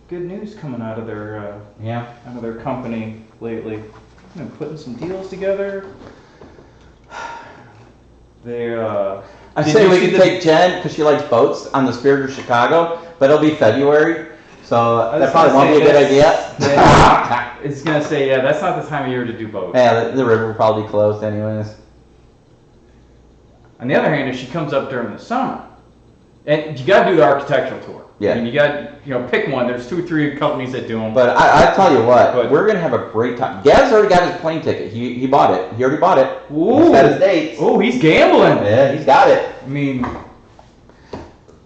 good news coming out of their company lately. Putting some deals together. I say we can take Jen because she likes boats on the Spirit of Chicago, but it'll be February, so that probably won't be a good idea. It's gonna say, that's not the time of year to do boats. Yeah, the river will probably be closed anyways. On the other hand, if she comes up during the summer, and you got to do the architectural tour. Yeah. I mean, you got pick one. There's 2 or 3 companies that do them. But I tell you what, we're gonna have a great time. Gaz already got his plane ticket. He bought it. He already bought it. Ooh. He's got his dates. Oh, he's gambling. Yeah, he's got it. I mean,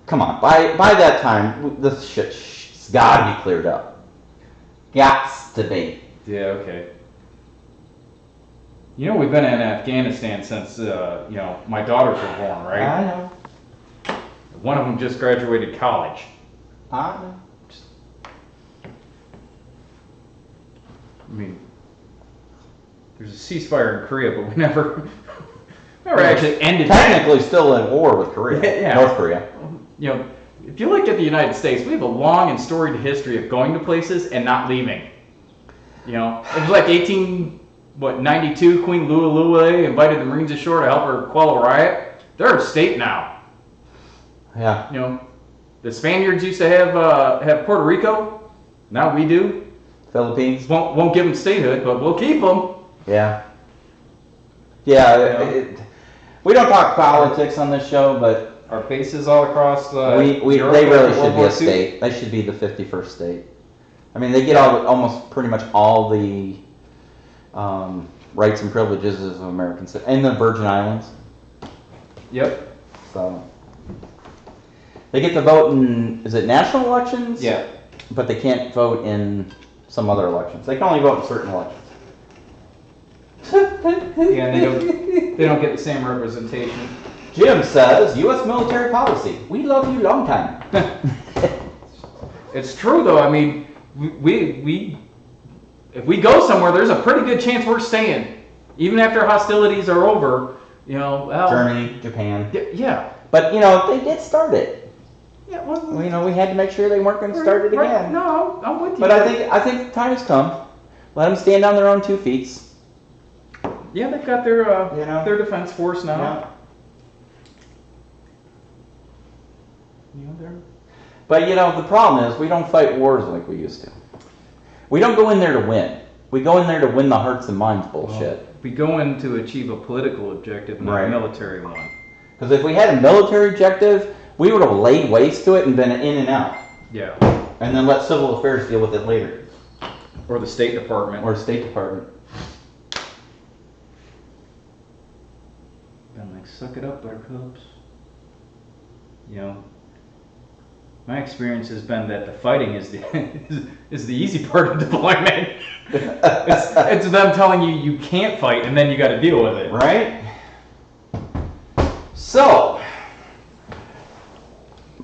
come on. By that time, this shit's gotta be cleared up. Gots to be. yeah, okay. We've been in Afghanistan since my daughters were born, right? I know. One of them just graduated college. I know. I mean, there's a ceasefire in Korea, but we never actually ended that. Technically, still in war with Korea. Yeah. North Korea. If you look at the United States, we have a long and storied history of going to places and not leaving. It was like 92, Queen Lululule invited the Marines ashore to help her quell a riot. They're a state now. Yeah. The Spaniards used to have Puerto Rico. Now we do. Philippines. Won't give them statehood, but we'll keep them. Yeah. Yeah. We don't talk politics on this show, but Our bases all across they Europe really after should World be War a II. state. They should be the 51st state. I mean, they get almost pretty much all the rights and privileges of Americans and the Virgin Islands. Yep. So they get to vote in, is it national elections? Yeah. But they can't vote in some other elections. They can only vote in certain elections. Yeah, and they don't get the same representation. Jim says, U.S. military policy. We love you long time. It's true though. I mean, we if we go somewhere, there's a pretty good chance we're staying, even after hostilities are over. You know, well, Germany, Japan. Yeah. But, you know, they did start it. Yeah. Well, You know, we had to make sure they weren't going to start it right. again. No, I'm with you. But I think the time has come. Let them stand on their own 2 feet. Yeah, they've got their You know? their defense force now. Yeah. You know, they're But, you know, the problem is we don't fight wars like we used to. We don't go in there to win. We go in there to win the hearts and minds bullshit. we go in to achieve a political objective, not Right. a military one. Because if we had a military objective, we would have laid waste to it and been in and out. Yeah. And then let civil affairs deal with it later. Or the State Department. Or State Department. I'm like, suck it up, buttercups. You know, my experience has been that the fighting is the easy part of deployment. it's them telling you you can't fight, and then you got to deal with it. Right? So,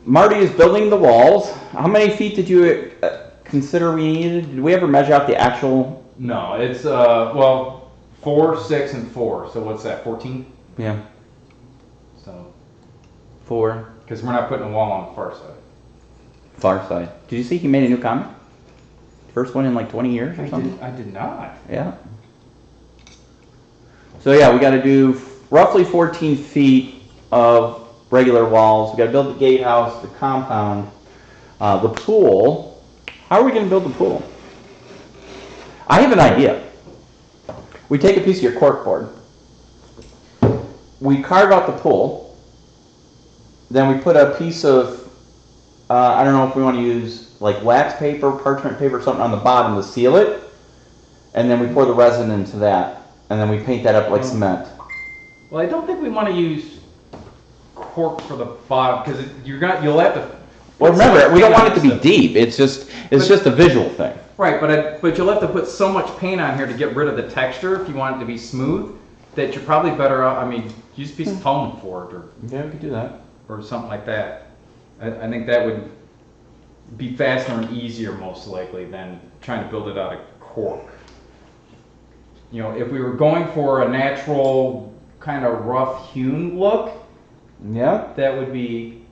Marty is building the walls. How many feet did you consider we needed? Did we ever measure out the actual? No, it's well, 4, 6, and 4. So what's that? 14. Yeah. So 4. because we're not putting a wall on the far side. Far side. Did you see he made a new comic? First one in like 20 years or something? I did not. Yeah. So yeah, we got to do roughly 14 feet of regular walls. We got to build the gatehouse, the compound, the pool. How are we going to build the pool? I have an idea. We take a piece of your cork board. We carve out the pool. Then we put a piece of, I don't know if we want to use like wax paper, parchment paper, something on the bottom to seal it. And then we pour the resin into that. And then we paint that up like cement. Well, I don't think we want to use cork for the bottom because you'll have to. Well, remember, we don't want it to be deep. It's just a visual thing. Right, but you'll have to put so much paint on here to get rid of the texture if you want it to be smooth that you're probably better off. I mean, use a piece of foam for it Yeah, we could do that. or something like that. I think that would be faster and easier most likely than trying to build it out of cork. You know, if we were going for a natural kind of rough hewn look, Yeah. that would be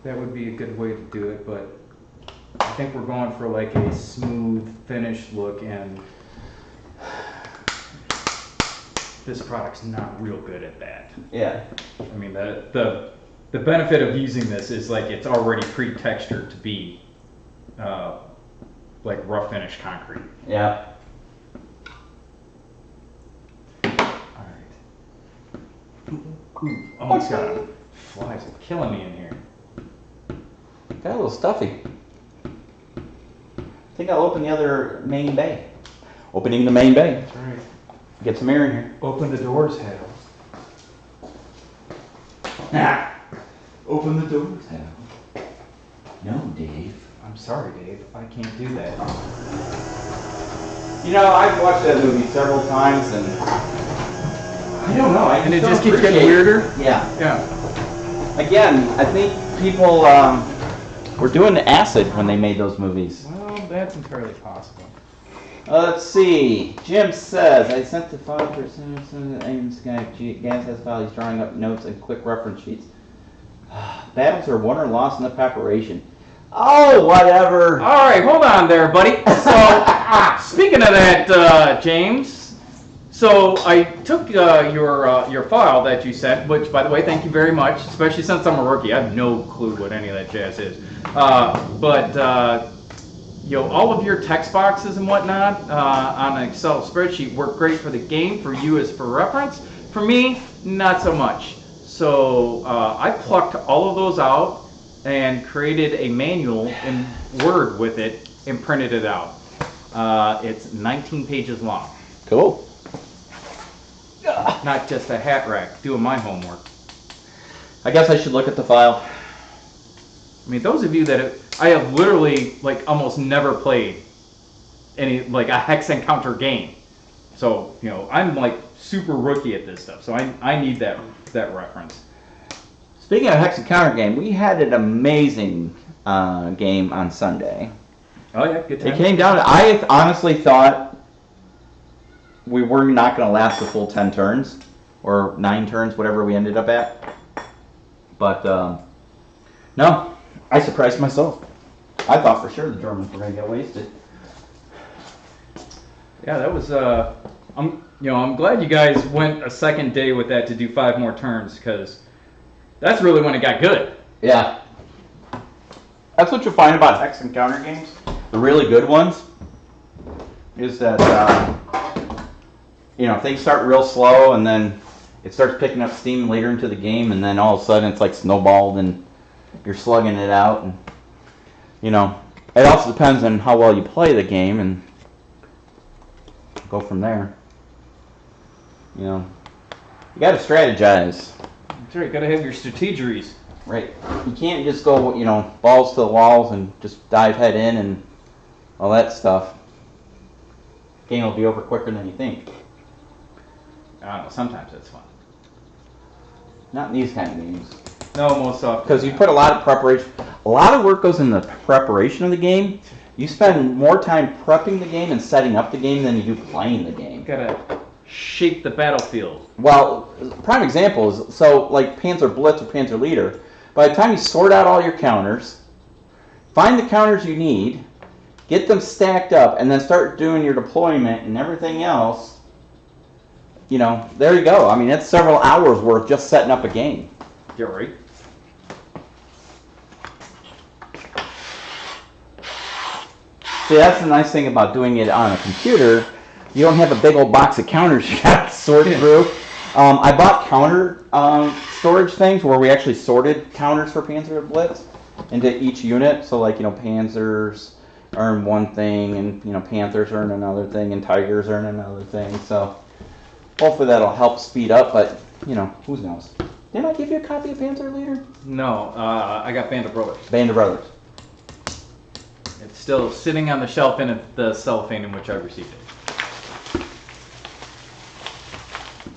a good way to do it, but I think we're going for like a smooth finished look, and this product's not real good at that. Yeah. I mean, the benefit of using this is like it's already pre-textured to be like rough finish concrete. Yeah. Alright. Ooh, oh my god. Flies are killing me in here. Got a little stuffy. I think I'll open the other main bay. Opening the main bay. That's right. Get some air in here. Open the doors, Hal. Ah. Open the doors, Hal. No, Dave. I'm sorry, Dave. I can't do that. You know, I've watched that movie several times, and I don't know. And it just keeps getting weirder? Yeah. Yeah. Again, I think people were doing acid when they made those movies. Well, that's entirely possible. Let's see. Jim says, I sent the 5% aim Skype. Gas has file. He's drawing up notes and quick reference sheets. Battles are won or lost in the preparation. Oh, whatever. All right, hold on there, buddy. So, speaking of that, James, So I took your file that you sent, which, by the way, thank you very much. Especially since I'm a rookie, I have no clue what any of that jazz is. All of your text boxes and whatnot on an Excel spreadsheet work great for the game, for you as for reference. For me, not so much. So I plucked all of those out and created a manual in Word with it and printed it out. It's 19 pages long. Cool. Not just a hat rack, doing my homework. I guess I should look at the file. I mean, those of you I have literally almost never played any a hex encounter game. So, I'm super rookie at this stuff. So I need that reference. Speaking of hex encounter game, we had an amazing game on Sunday. Oh yeah, good time. It came down to, I honestly thought we were not going to last the full 10 turns, or 9 turns, whatever we ended up at. But, no, I surprised myself. I thought for sure the Germans were going to get wasted. Yeah, that was, I'm glad you guys went a second day with that to do 5 more turns, because that's really when it got good. Yeah. That's what you'll find about hex encounter games. The really good ones is that, things start real slow and then it starts picking up steam later into the game, and then all of a sudden it's snowballed and you're slugging it out. And, it also depends on how well you play the game and go from there. You got to strategize. That's right, gotta have your strategeries. Right. You can't just go, balls to the walls and just dive head in and all that stuff. Game will be over quicker than you think. I don't know, sometimes it's fun. Not in these kind of games. No, most often. Because you put a lot of preparation, a lot of work goes in the preparation of the game. You spend more time prepping the game and setting up the game than you do playing the game. You gotta shape the battlefield. Well, prime example is, Panzer Blitz or Panzer Leader, by the time you sort out all your counters, find the counters you need, get them stacked up, and then start doing your deployment and everything else, there you go. I mean, that's several hours worth just setting up a game. You're right. See, that's the nice thing about doing it on a computer. You don't have a big old box of counters you got to sort through. I bought counter storage things where we actually sorted counters for Panzer Blitz into each unit. So, Panzers earn one thing, and Panthers earn another thing, and Tigers earn another thing. So hopefully that'll help speed up. But who knows? Didn't I give you a copy of Panzer Leader? No, I got Band of Brothers. Band of Brothers. It's still sitting on the shelf in the cellophane in which I received it.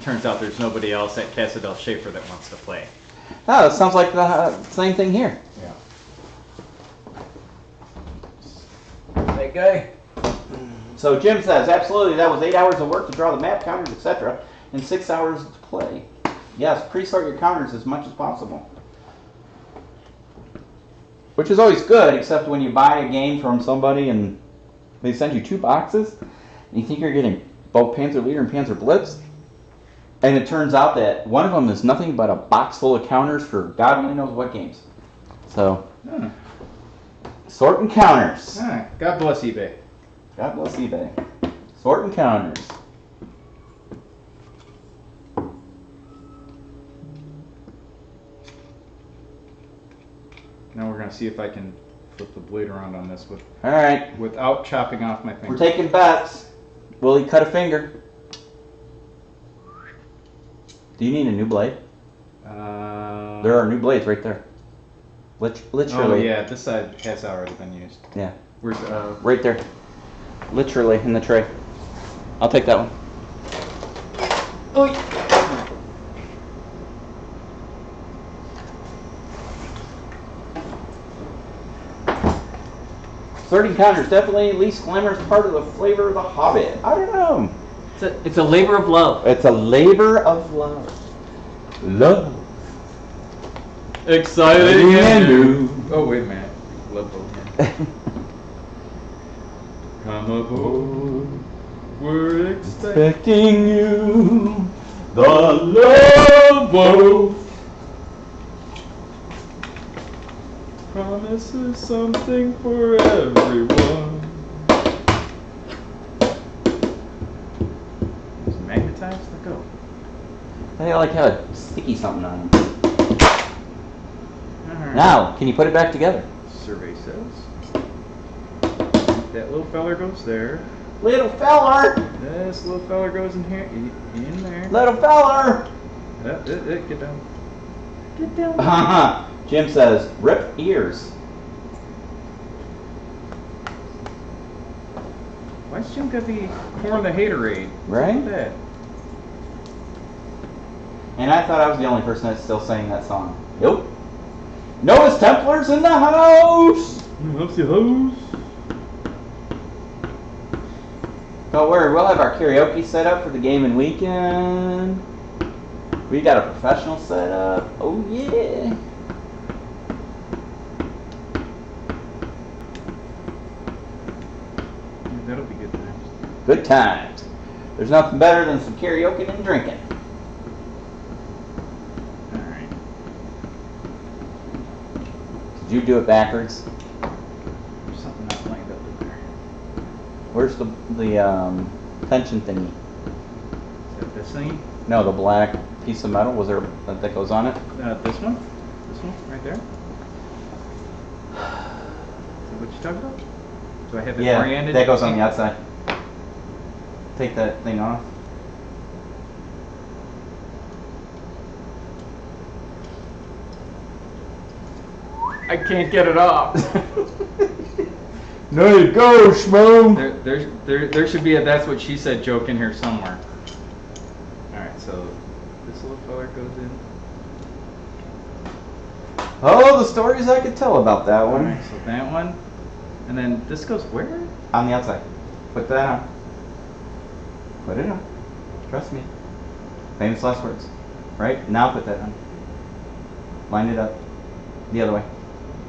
Turns out there's nobody else at Casa del Schaefer that wants to play. Oh, it sounds like the same thing here. Yeah. That guy. So Jim says, absolutely, that was 8 hours of work to draw the map, counters, etc., and 6 hours to play. Yes, pre-sort your counters as much as possible. Which is always good, except when you buy a game from somebody and they send you 2 boxes, and you think you're getting both Panzer Leader and Panzer Blitz, and it turns out that one of them is nothing but a box full of counters for God only knows what games. So, sorting counters. God bless eBay. God bless eBay. Sorting counters. Now we're gonna see if I can flip the blade around on this All right. without chopping off my finger. We're taking bets. Will he cut a finger? Do you need a new blade? There are new blades right there. Literally. Oh yeah, this side has already been used. Yeah. Where's Right there. Literally in the tray. I'll take that one. Oh. Sorting counters, definitely least glamorous part of the flavor of the Hobbit. I don't know. It's a labor of love. It's a labor of love. Love. Exciting and new. Oh wait a minute. Love both. Come aboard. We're Expecting you, the love boat. promises something for everyone. Is it magnetized? Let go. I like how it sticky something on them. Alright. Now, can you put it back together? Survey says. That little feller goes there. Little feller! This little feller goes in here, in there. Little feller! Get down. Get down. Jim says, rip ears. Why's Jim got the corn the haterade? Right? What's that? And I thought I was the only person that's still saying that song. Nope. Noah's Templars in the house! Helps you hose. Don't worry, we'll have our karaoke set up for the gaming weekend. We got a professional set up. Oh yeah. That'll be good times. Good times. There's nothing better than some karaoke and drinking. Alright. Did you do it backwards? There's something not lined up in there. Where's the tension thingy? Is that this thing? No, the black piece of metal. Was there that goes on it? This one? This one? Right there? Is that what you're talking about? Do I have it oriented? that goes on the outside. Take that thing off. I can't get it off. There you go, Schmo. There should be a "that's what she said" joke in here somewhere. Alright, so this little feller goes in. Oh, the stories I could tell about that one. Alright, so that one. And then this goes where? On the outside. Put that on. Put it on. Trust me. Famous last words. Right? Now put that on. Line it up. The other way.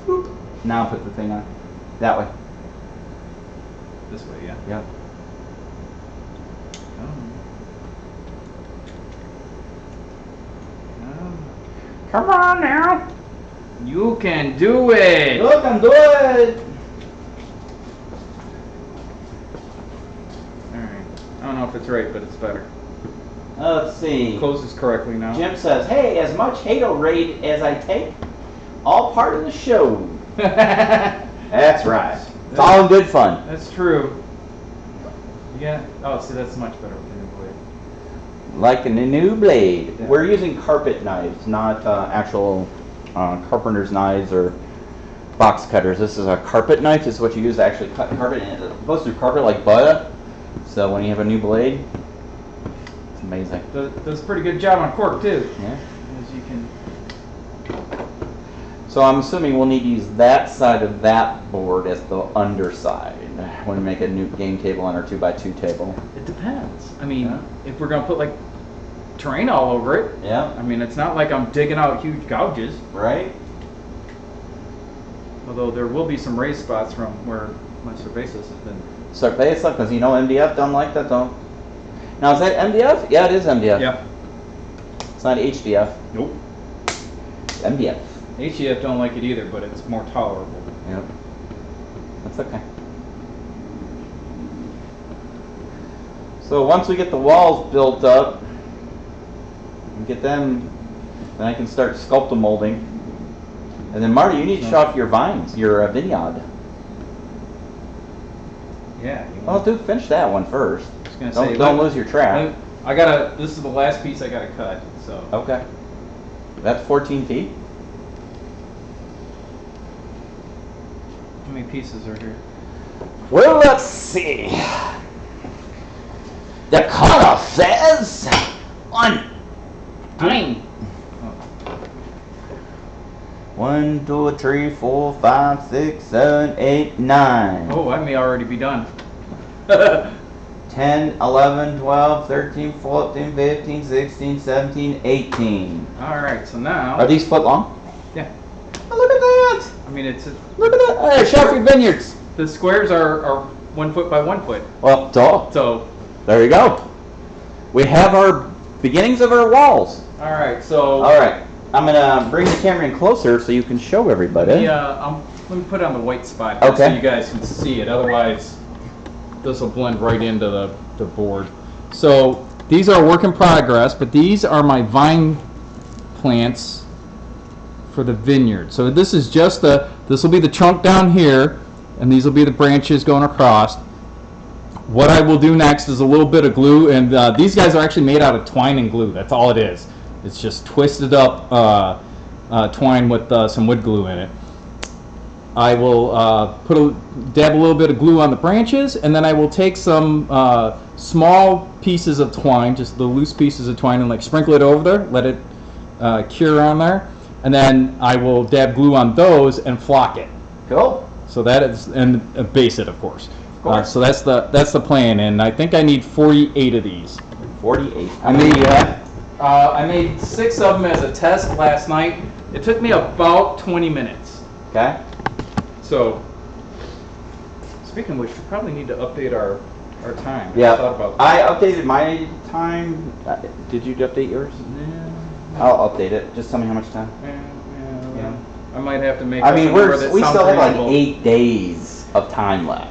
Boop. Now put the thing on. That way. This way, yeah. Yep. Come on now. You can do it. Look, I'm good. Alright. I don't know if it's right, but it's better. Let's see. Closes correctly now. Jim says, hey, as much haterade as I take, all part of the show. That's right. It's all in good fun. That's true. Yeah. Oh, see, that's much better with the new blade. Like a new blade. Yeah. We're using carpet knives, not actual carpenter's knives or box cutters. This is a carpet knife. This is what you use to actually cut carpet, and it goes through carpet like butter. So when you have a new blade, it's amazing. Does a pretty good job on cork too. Yeah. As you can. So I'm assuming we'll need to use that side of that board as the underside when we make a new game table on our 2x2 table. It depends. I mean, Yeah. if we're gonna put like terrain all over it, Yeah. I mean, it's not like I'm digging out huge gouges. Right? Although there will be some raised spots from where my cervezas has been. Cerveza, because you know MDF don't like that though. Now is that MDF? Yeah, it is MDF. Yeah. It's not HDF. Nope. It's MDF. HEF don't like it either, but it's more tolerable. Yep. That's okay. So once we get the walls built up and get them, then I can start sculpting molding. And then Marty, you need to show off your vines, your vineyard. Yeah. Oh, dude, finish that one first. Just gonna say, Don't lose your track. this is the last piece I gotta cut, so. Okay. That's 14 feet. How many pieces are here? Well, let's see. The color says 1, 3. 1, 2, 3, 4, 5, 6, 7, 8, 9. Oh, I may already be done. 10, 11, 12, 13, 14, 15, 16, 17, 18. Alright, so now. Are these foot long? Yeah. Oh, look at that! I mean, it's. Look at that! Hey, Sheffield Vineyards! The squares are 1 foot by 1 foot. Well, duh. So, There you go. We have our beginnings of our walls. All right, so All right. I'm gonna bring the camera in closer so you can show everybody. let me put it on the white spot here so Okay. you guys can see it. Otherwise, this will blend right into the board. So these are a work in progress, but these are my vine plants for the vineyard. So this is just this will be the trunk down here, and these will be the branches going across. What I will do next is a little bit of glue, and these guys are actually made out of twine and glue. That's all it is. It's just twisted up twine with some wood glue in it. I will dab a little bit of glue on the branches, and then I will take some small pieces of twine, just the loose pieces of twine, and like sprinkle it over there, let it cure on there, and then I will dab glue on those and flock it. Cool. So that is, and base it, of course. So that's the plan, and I think I need 48 of these. 48. How many do you have? I made 6 of them as a test last night. It took me about 20 minutes. Okay. So, speaking of which, we probably need to update our time. Yeah. I thought about that. I updated my time. Did you update yours? Yeah. I'll update it. Just tell me how much time. Yeah. I might have to make. I up mean, a number that we sounds still have like reasonable. 8 days of time left.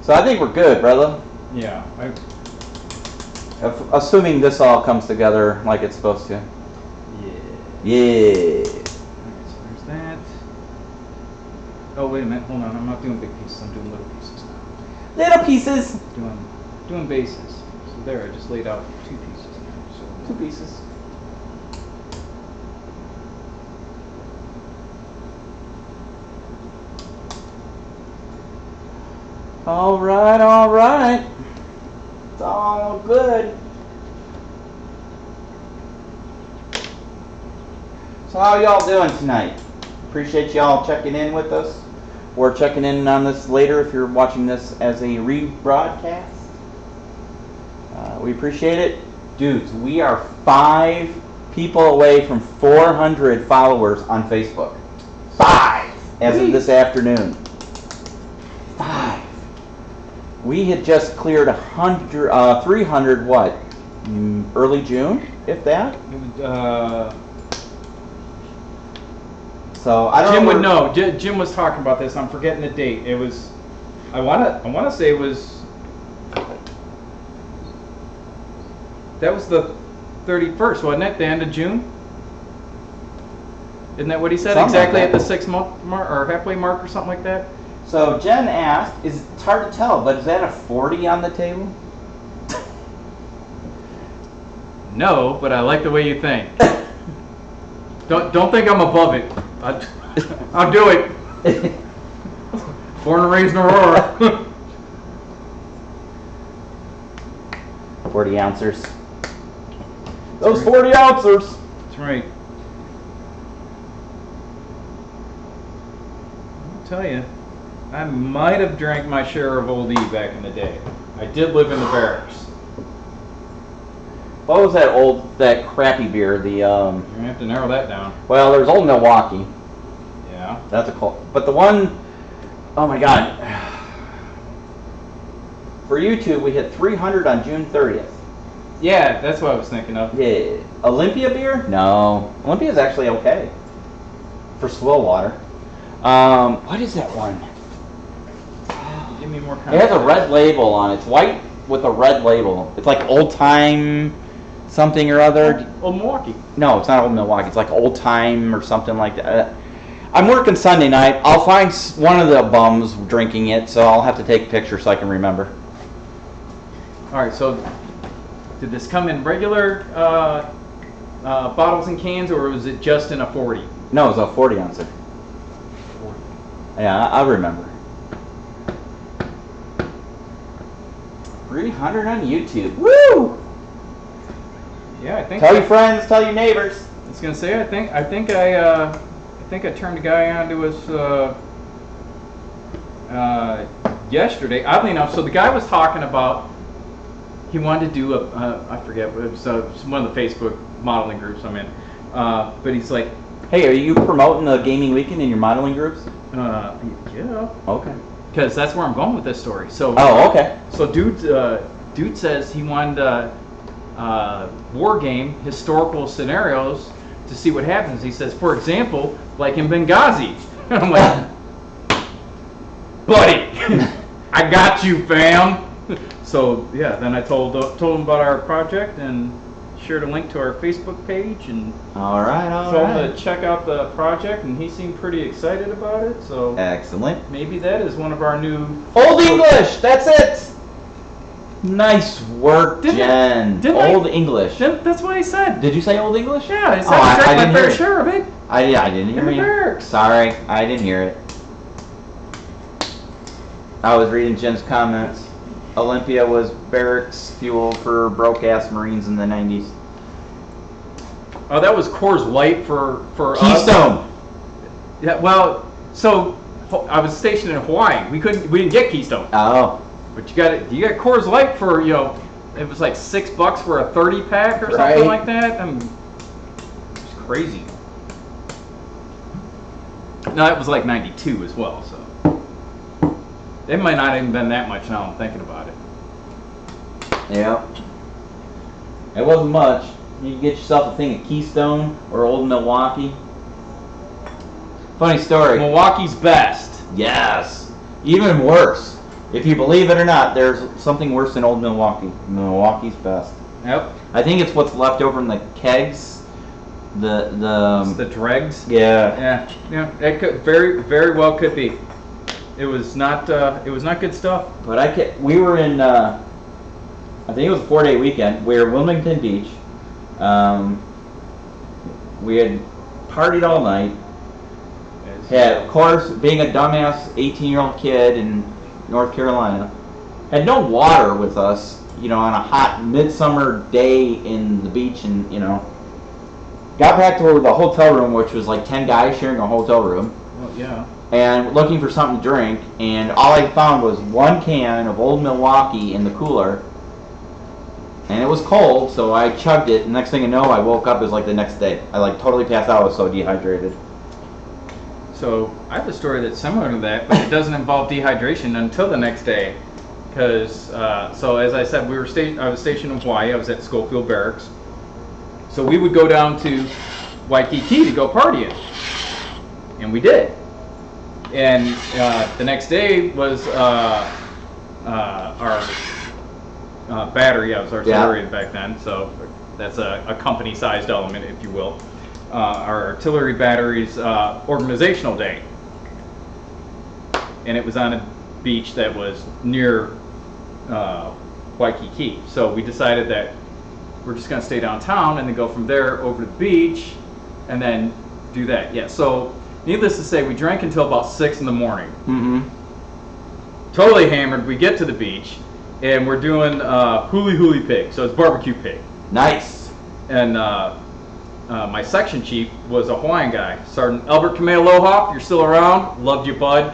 So I think we're good, brother. Yeah. Assuming this all comes together like it's supposed to. Yeah. Alright, so there's that. Oh wait a minute, hold on. I'm not doing big pieces. I'm doing little pieces now. Little pieces. Doing bases. So there, I just laid out 2 pieces now. So 2 pieces. All right, all right. It's all good. So how y'all doing tonight? Appreciate y'all checking in with us. We're checking in on this later if you're watching this as a rebroadcast. We appreciate it. Dudes, we are 5 people away from 400 followers on Facebook. 5 as of this afternoon. 5. We had just cleared 300 what? Early June, if that? So I don't Jim know. would know. Jim was talking about this. I'm forgetting the date. It was. I wanna say it was. That was the 31st, wasn't it? The end of June. Isn't that what he said? Something Exactly like at that. the 6-month mark or halfway mark or something like that. So Jen asked, it's hard to tell, but is that a 40 on the table? No, but I like the way you think. Don't think I'm above it. I'll do it. Born and raised in Aurora. 40 ounces. Those 40 ounces. That's right. I'll tell you, I might have drank my share of Old E back in the day. I did live in the barracks. What was that crappy beer? The You're gonna have to narrow that down. well, there's Old Milwaukee. Yeah. That's a cold. But the one, oh my God. For YouTube, we hit 300 on June 30th. Yeah, that's what I was thinking of. Yeah. Olympia beer? No. Olympia's actually okay. For swill water. What is that one? Give me more It context. has a red label on it. It's white with a red label. It's like old time something or other. Old Milwaukee. No, it's not Old Milwaukee. It's like old time or something like that. I'm working Sunday night. I'll find one of the bums drinking it, so I'll have to take a picture so I can remember. All right, so did this come in regular bottles and cans, or was it just in a 40? No, it's a 40 ouncer. Yeah, I remember. 300 on YouTube. Woo! Yeah, I think. Tell your friends, tell your neighbors. I was gonna say, I think I turned a guy onto us yesterday. Oddly enough, so the guy was talking about he wanted to do I forget, it was one of the Facebook modeling groups I'm in. But he's like, Hey, are you promoting the gaming weekend in your modeling groups? yeah, Okay. because that's where I'm going with this story. So. Oh, okay. So dude dude says he wanted war game historical scenarios to see what happens. He says, for example, like in Benghazi. I'm like, buddy, I got you, fam. So yeah, then I told him about our project and shared a link to our Facebook page and all right. told him to check out the project, and he seemed pretty excited about it. So Excellent. maybe that is one of our new Old English. That's it. Nice work, Jen. Old English. That's what I said. Did you say Old English? Yeah, I said I I drank didn't my hear fair it. share of it. I didn't hear In the you. barracks. Sorry, I didn't hear it. I was reading Jen's comments. Olympia was barracks fuel for broke-ass Marines in the 90s. Oh, that was Coors Light for Keystone. us. Yeah, well, so I was stationed in Hawaii. We didn't get Keystone, Oh. but you got Coors Light for it was like $6 for a 30-pack or something Right. like that. It's crazy. No, it was like 92 as well. So it might not even been that much now I'm thinking about it. Yeah. It wasn't much. You can get yourself a thing of Keystone or Old Milwaukee. Funny story. Milwaukee's best. Yes. Even worse. If you believe it or not, there's something worse than Old Milwaukee. Milwaukee's best. Yep. I think it's what's left over in the kegs. It's the dregs. Yeah. Yeah. It could very well could be. It was not good stuff. But we were in, I think it was a 4-day weekend. We were in Wilmington Beach. We had partied all night. Had, of course, being a dumbass 18-year-old kid in North Carolina, had no water with us, on a hot midsummer day in the beach, and, got back to the hotel room, which was like 10 guys sharing a hotel room. Well, yeah. And looking for something to drink, and all I found was one can of Old Milwaukee in the cooler, and it was cold, so I chugged it, and next thing I know, I woke up, it was like the next day. I totally passed out, I was so dehydrated. So I have a story that's similar to that, but it doesn't involve dehydration until the next day. Because, so as I said, I was stationed in Hawaii, I was at Schofield Barracks. So we would go down to Waikiki to go partying. And we did. And the next day was our battery. I was artillery back then, so that's a company-sized element, if you will. Our artillery battery's organizational day. And it was on a beach that was near Waikiki. So we decided that we're just going to stay downtown and then go from there over to the beach and then do that. Yeah, so needless to say, we drank until about 6 in the morning. Mm-hmm. Totally hammered. We get to the beach and we're doing huli huli pig. So it's barbecue pig. Nice. And my section chief was a Hawaiian guy. Sergeant Albert Kamealoha, if you're still around, loved you, bud.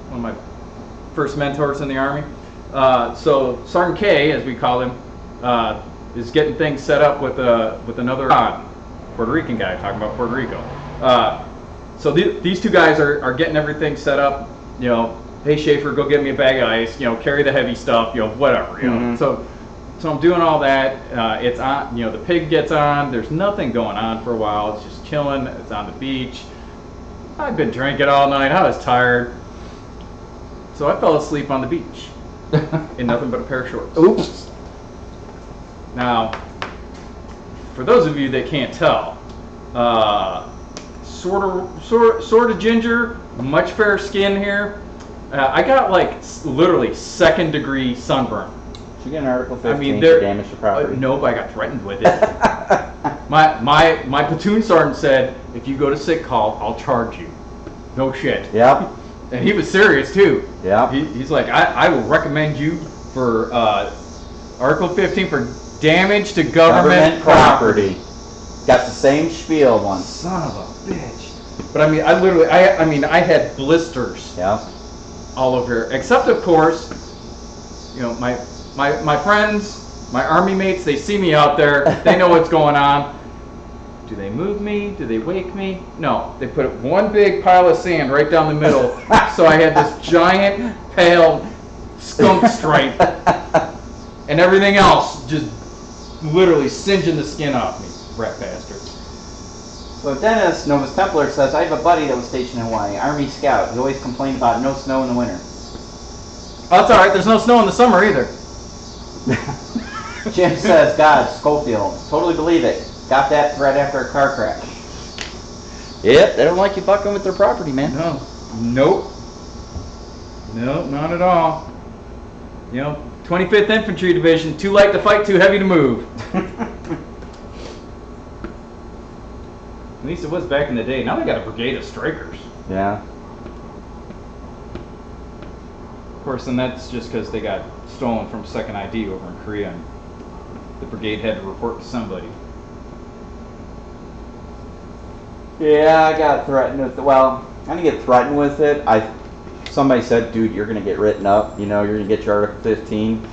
One of my first mentors in the Army. So Sergeant K, as we call him, is getting things set up with another Puerto Rican guy, talking about Puerto Rico. So these two guys are getting everything set up. Hey Schaefer, go get me a bag of ice. Carry the heavy stuff. Whatever. Mm-hmm. So I'm doing all that. It's on. The pig gets on. There's nothing going on for a while. It's just chilling. It's on the beach. I've been drinking all night. I was tired. So I fell asleep on the beach in nothing but a pair of shorts. Oops. Now, for those of you that can't tell, sort of ginger, much fairer skin here. I got literally 2nd-degree sunburn. Did you get an Article 15 for damage to property? No, but I got threatened with it. my platoon sergeant said, if you go to sick call, I'll charge you. No shit. Yep. And he was serious too. Yeah. He's like, I will recommend you for Article 15 for damage to government property. Got the same spiel once. Son of a bitch. But I had blisters. Yeah. All over here. Except of course, my friends, my Army mates, they see me out there. They know what's going on. Do they move me? Do they wake me? No. They put one big pile of sand right down the middle. So I had this giant, pale skunk stripe. and everything else just literally singeing the skin off me, rat bastard. So Dennis, Novus Templar, says, I have a buddy that was stationed in Hawaii, Army Scout. He always complained about no snow in the winter. Oh, that's alright, there's no snow in the summer either. Jim says, God, Schofield. Totally believe it. Got that right after a car crash. Yep, they don't like you fucking with their property, man. No. Nope. Nope, not at all. You know, 25th Infantry Division, too light to fight, too heavy to move. At least it was back in the day. Now they got a brigade of strikers. Yeah. Of course, and that's just because they got stolen from Second ID over in Korea, and the brigade had to report to somebody. Yeah, I got threatened with it. Well, I didn't get threatened with it. Somebody said, dude, you're going to get written up. You know, you're going to get your Article 15.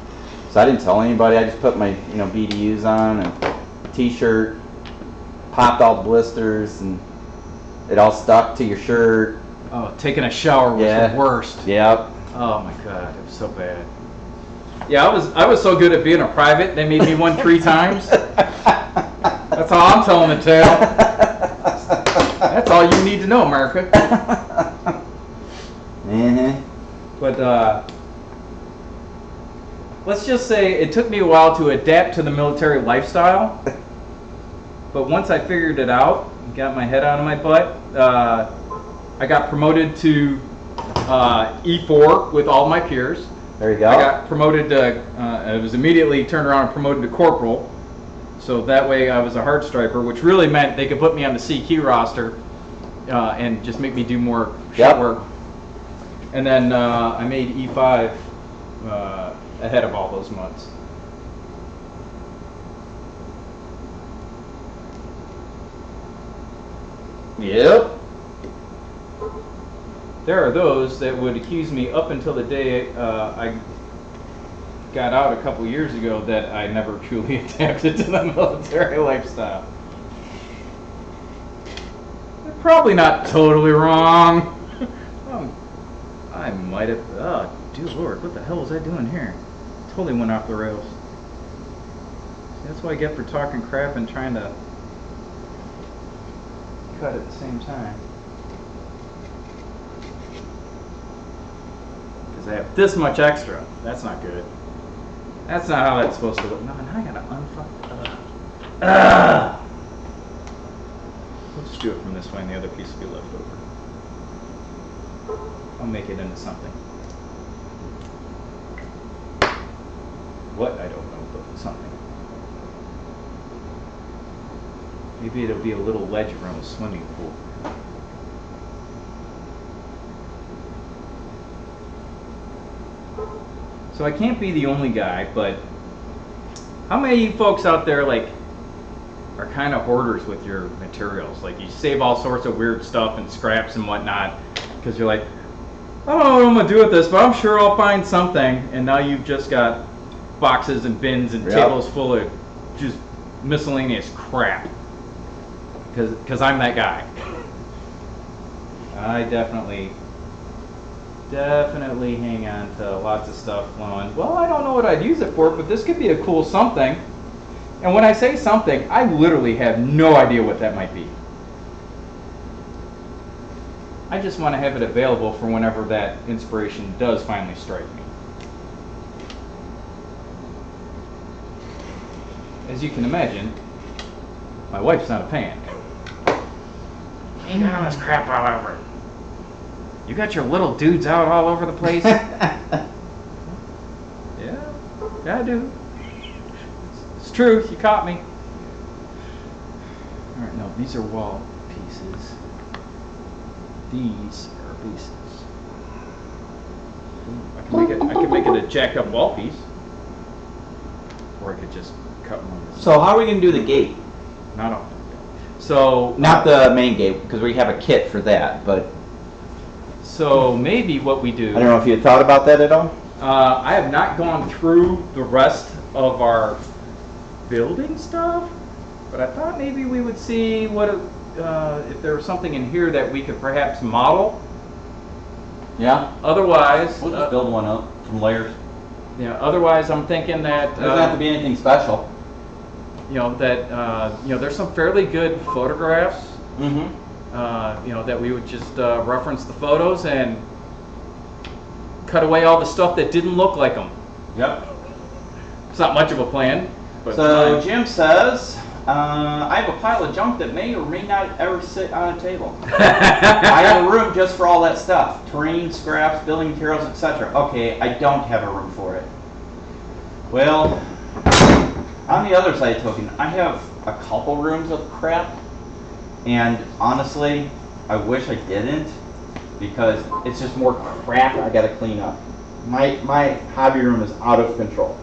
So I didn't tell anybody. I just put my, BDUs on and t-shirt, popped all the blisters, and it all stuck to your shirt. Oh, taking a shower was the worst. Yep. Oh my God, it was so bad. Yeah, I was so good at being a private, they made me one 3 times. That's all I'm telling the tale. That's all you need to know, America. But let's just say it took me a while to adapt to the military lifestyle. But once I figured it out, got my head out of my butt, I got promoted to E4 with all my peers. There you go. I got promoted to, I was immediately turned around and promoted to corporal. So that way I was a hard striper, which really meant they could put me on the CQ roster and just make me do more shot work. And then I made E5 ahead of all those months. Yep. There are those that would accuse me up until the day I got out a couple years ago that I never truly adapted to the military lifestyle. They're probably not totally wrong. I might have, oh dear Lord, what the hell was I doing here? Totally went off the rails. That's what I get for talking crap and trying to cut at the same time. Because I have this much extra. That's not good. That's not how that's supposed to look. No, now I gotta unfuck. We'll just do it from this way and the other piece will be left over. I'll make it into something. What? I don't know, but something. Maybe it'll be a little ledge around a swimming pool. So I can't be the only guy, but how many of you folks out there are kind of hoarders with your materials? Like you save all sorts of weird stuff and scraps and whatnot because you're like, I don't know what I'm going to do with this, but I'm sure I'll find something. And now you've just got boxes and bins and tables full of just miscellaneous crap. Because I'm that guy. I definitely hang on to lots of stuff flowing. Well, I don't know what I'd use it for, but this could be a cool something. And when I say something, I literally have no idea what that might be. I just want to have it available for whenever that inspiration does finally strike me. As you can imagine, my wife's not a fan. You got all this crap all over it. You got your little dudes out all over the place? Yeah, I do. It's true, you caught me. Alright, no, these are wall pieces. These are pieces. I can make it a jacked up wall piece. Or I could just cut one of this. So how are we going to do the gate? Not all. So not the main gate, because we have a kit for that, but so maybe what we do, I don't know if you had thought about that at all? I have not gone through the rest of our building stuff, but I thought maybe we would see what if there was something in here that we could perhaps model. Yeah. Otherwise, We'll just build one up from layers. Yeah, otherwise I'm thinking that, It doesn't have to be anything special. you know, that, you know, there's some fairly good photographs, Mm-hmm. you know, that we would just reference the photos and cut away all the stuff that didn't look like them. Yep. It's not much of a plan, but So it's Jim says, I have a pile of junk that may or may not ever sit on a table. fine. I have a room just for all that stuff. Terrain, scraps, building materials, etc. Okay, I don't have a room for it. Well, on the other side token, I have a couple rooms of crap. And honestly, I wish I didn't. Because it's just more crap I gotta clean up. My hobby room is out of control.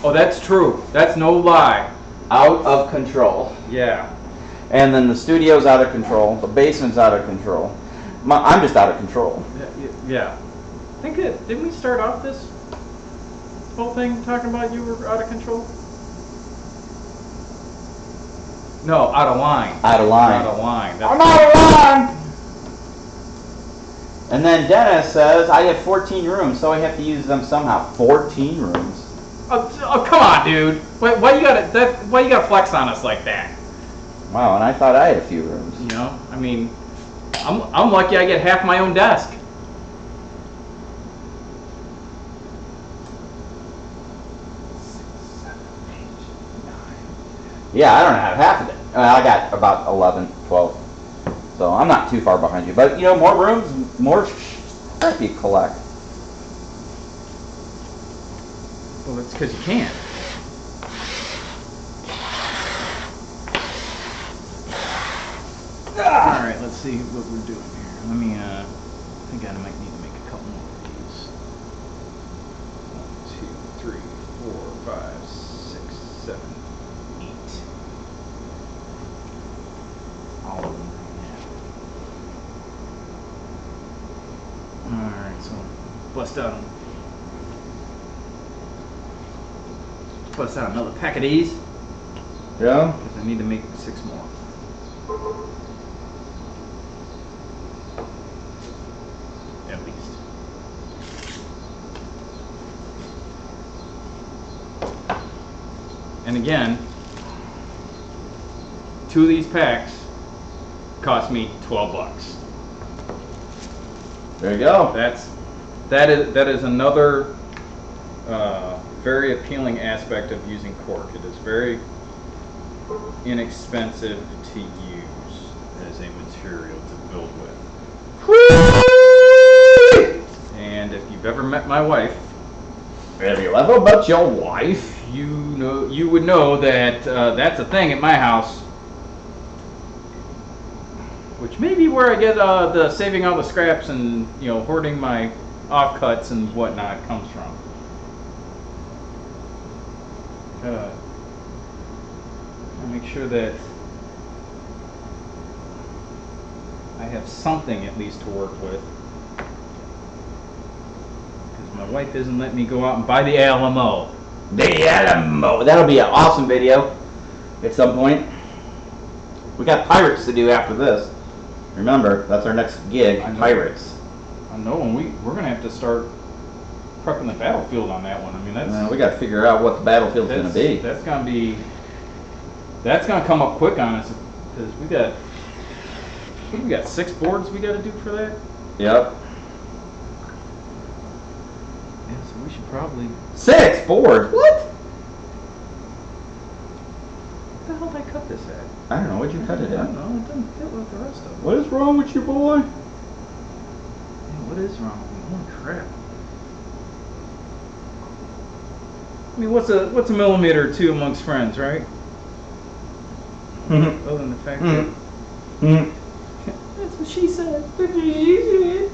Oh, that's true. That's no lie. Out of control. Yeah. And then the studio's out of control. The basement's out of control. I'm just out of control. Yeah. I think didn't we start off this whole thing talking about you were out of control? No, out of line. Out of line. Out of line. I'm out of line! And then Dennis says, I have 14 rooms, so I have to use them somehow. 14 rooms. Oh, come on, dude. Why you gotta flex on us like that? Wow, and I thought I had a few rooms. You know, I mean, I'm lucky I get half my own desk. Yeah, I don't have half of it. I got about 11, 12. So I'm not too far behind you. But, you know, more rooms, more crap you collect. Well, that's because you can't. All right, let's see what we're doing here. Let me, I think I might need to make a couple more of these. 1, 2, 3, 4, 5, 6, 7, 8. All of them right now. All right, so bust out another pack of these Yeah? because I need to make 6 more. At least. And again, 2 of these packs cost me $12. There you go. That is another very appealing aspect of using cork. It is very inexpensive to use as a material to build with. And if you've ever met my wife, Have you ever met your wife? you would know that that's a thing at my house. Which may be where I get the saving all the scraps and, you know, hoarding my offcuts and whatnot comes from. Gotta make sure that I have something at least to work with. Because my wife isn't letting me go out and buy the Alamo. The Alamo. That'll be an awesome video at some point. We got pirates to do after this. Remember, that's our next gig, I know. pirates. I know, and we're gonna have to start prepping the battlefield on that one. I mean, that's We got to figure out what the battlefield's going to be. That's gonna come up quick on us because we got 6 boards we got to do for that. Yep. Yeah, so we should probably. 6 boards. What? What the hell did I cut this at? I don't know. What'd you cut it I at? don't know. It doesn't fit with the rest of it. What is wrong with you, boy? Yeah, what is wrong with me? Holy crap! I mean, what's a millimeter or 2 amongst friends, right? Other than the fact that that's what she said. That's what she said.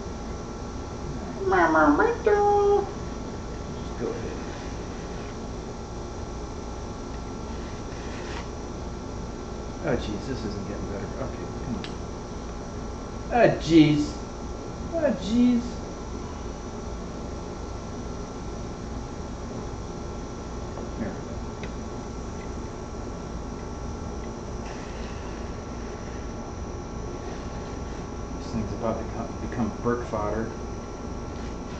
Just go ahead. Oh jeez, this isn't getting better. Okay, come on. Oh jeez. Oh jeez. There we go. This thing's about to become brick fodder.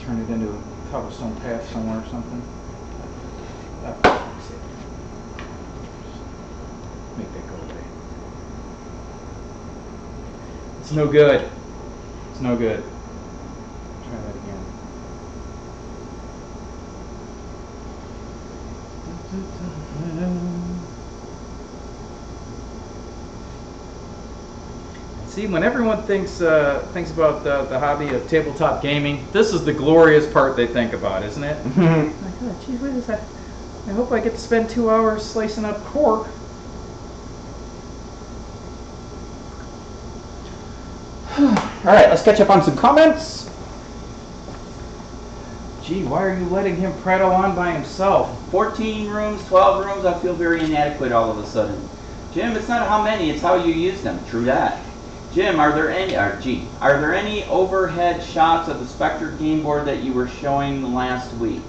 Turn it into a cobblestone path somewhere or something. Make that go away. It's no good. It's no good. Try that again. See, when everyone thinks about the hobby of tabletop gaming, this is the glorious part they think about, isn't it? Like, oh, geez, wait a second. I hope I get to spend 2 hours slicing up cork. Alright, let's catch up on some comments. Gee, why are you letting him prattle on by himself? 14 rooms, 12 rooms, I feel very inadequate all of a sudden. Jim, it's not how many, it's how you use them. True that. Jim, are there any overhead shots of the Spectre game board that you were showing last week?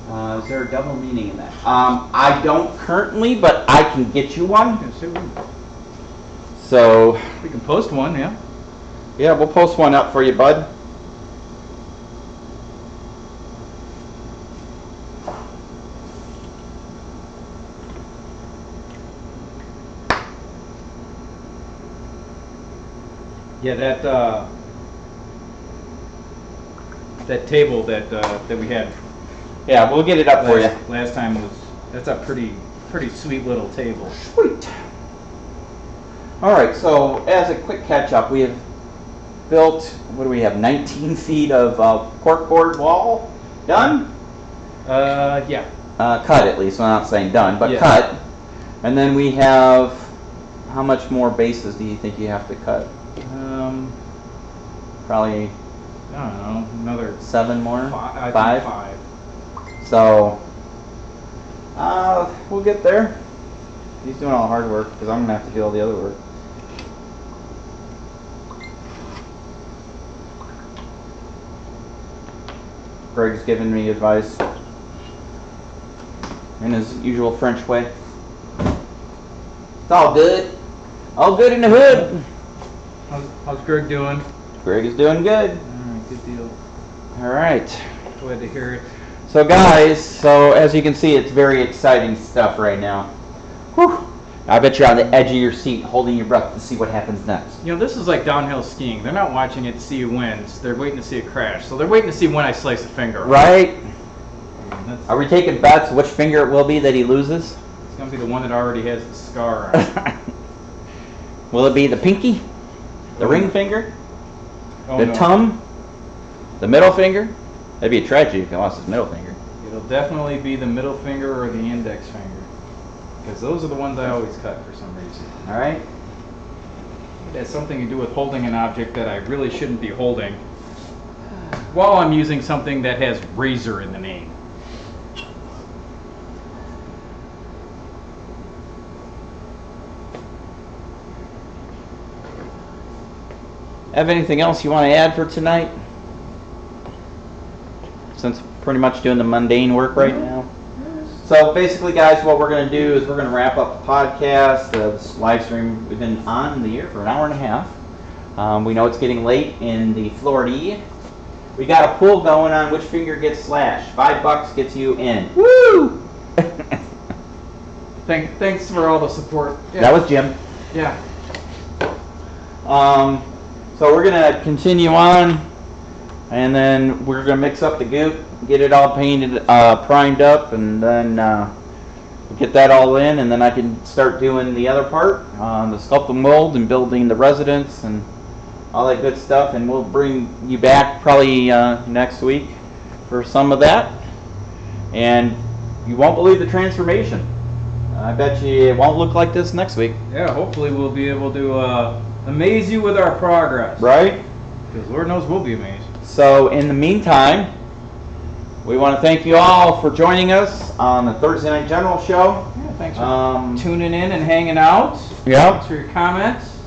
Is there a double meaning in that? I don't currently, but I can get you one. So We can post one, yeah. yeah, we'll post one up for you, bud. Yeah, that table that we had Yeah, we'll get it up for you. last time that's a pretty sweet little table. Sweet. Alright, so as a quick catch up, we have built, what do we have, 19 feet of corkboard wall done? Yeah. Cut at least, I'm not saying done, but Yeah. cut. And then we have, how much more bases do you think you have to cut? Probably I don't know, another 7 more? I think 5? 5. So, we'll get there. He's doing all the hard work, because I'm going to have to do all the other work. Greg's giving me advice in his usual French way. It's all good. All good in the hood. How's Greg doing? Greg is doing good. Alright, good deal. Alright. Glad to hear it. So guys, as you can see, it's very exciting stuff right now. Whew. I bet you're on the edge of your seat holding your breath to see what happens next. You know, this is like downhill skiing. They're not watching it to see who wins. They're waiting to see it crash. So they're waiting to see when I slice a finger. Right? That's, Are we taking bets which finger it will be that he loses? it's going to be the one that already has the scar on it. Will it be the pinky? The ring finger? Oh, The no. thumb? The middle finger? That'd be a tragedy if he lost his middle finger. It'll definitely be the middle finger or the index finger. Because those are the ones I always cut for some reason. Alright? It has something to do with holding an object that I really shouldn't be holding while I'm using something that has razor in the name. Have anything else you want to add for tonight? Since we're pretty much doing the mundane work right now. So basically, guys, what we're going to do is we're going to wrap up the podcast. This live stream, we've been on the air for an hour and a half. We know it's getting late in the Florida. We got a pool going on which finger gets slashed. $5 gets you in. Woo! Thanks for all the support. Yeah. That was Jim. Yeah. So we're going to continue on, and then we're going to mix up the goop, get it all painted, primed up, and then get that all in, and then I can start doing the other part, the sculpt and mold and building the residence and all that good stuff, and we'll bring you back probably next week for some of that, and you won't believe the transformation. I bet you it won't look like this next week. Yeah, hopefully we'll be able to amaze you with our progress. Right? Because Lord knows we'll be amazed. So in the meantime, we want to thank you all for joining us on the Thursday Night General Show. Yeah, thanks for tuning in and hanging out. Yeah. Thanks for your comments.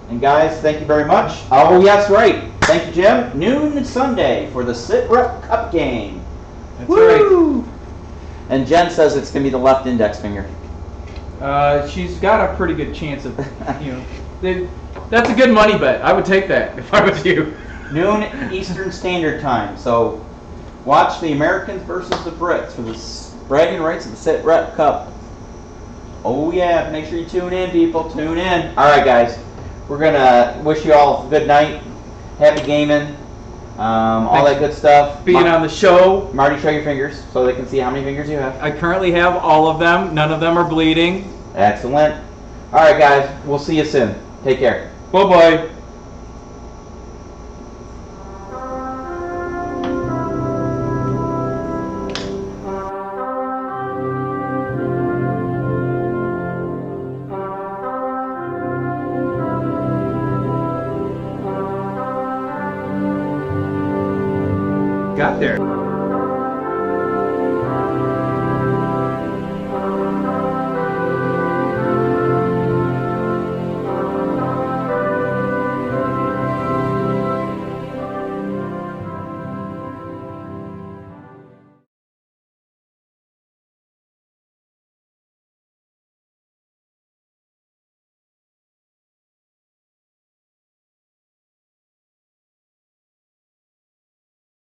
And guys, thank you very much. Oh, yes, right. Thank you, Jim. Noon Sunday for the Sit Rep Cup game. That's right. And Jen says it's going to be the left index finger. She's got a pretty good chance of, that's a good money bet. I would take that if I was you. noon Eastern Standard Time. So watch the Americans versus the Brits for the bragging rights of the Sit Rep Cup. Oh yeah, make sure you tune in, people. Tune in. All right, guys. We're gonna wish you all a good night. Happy gaming. All that good stuff. Being on the show. Marty, show your fingers so they can see how many fingers you have. I currently have all of them. None of them are bleeding. Excellent. All right, guys. We'll see you soon. Take care. Bye-bye. Got there.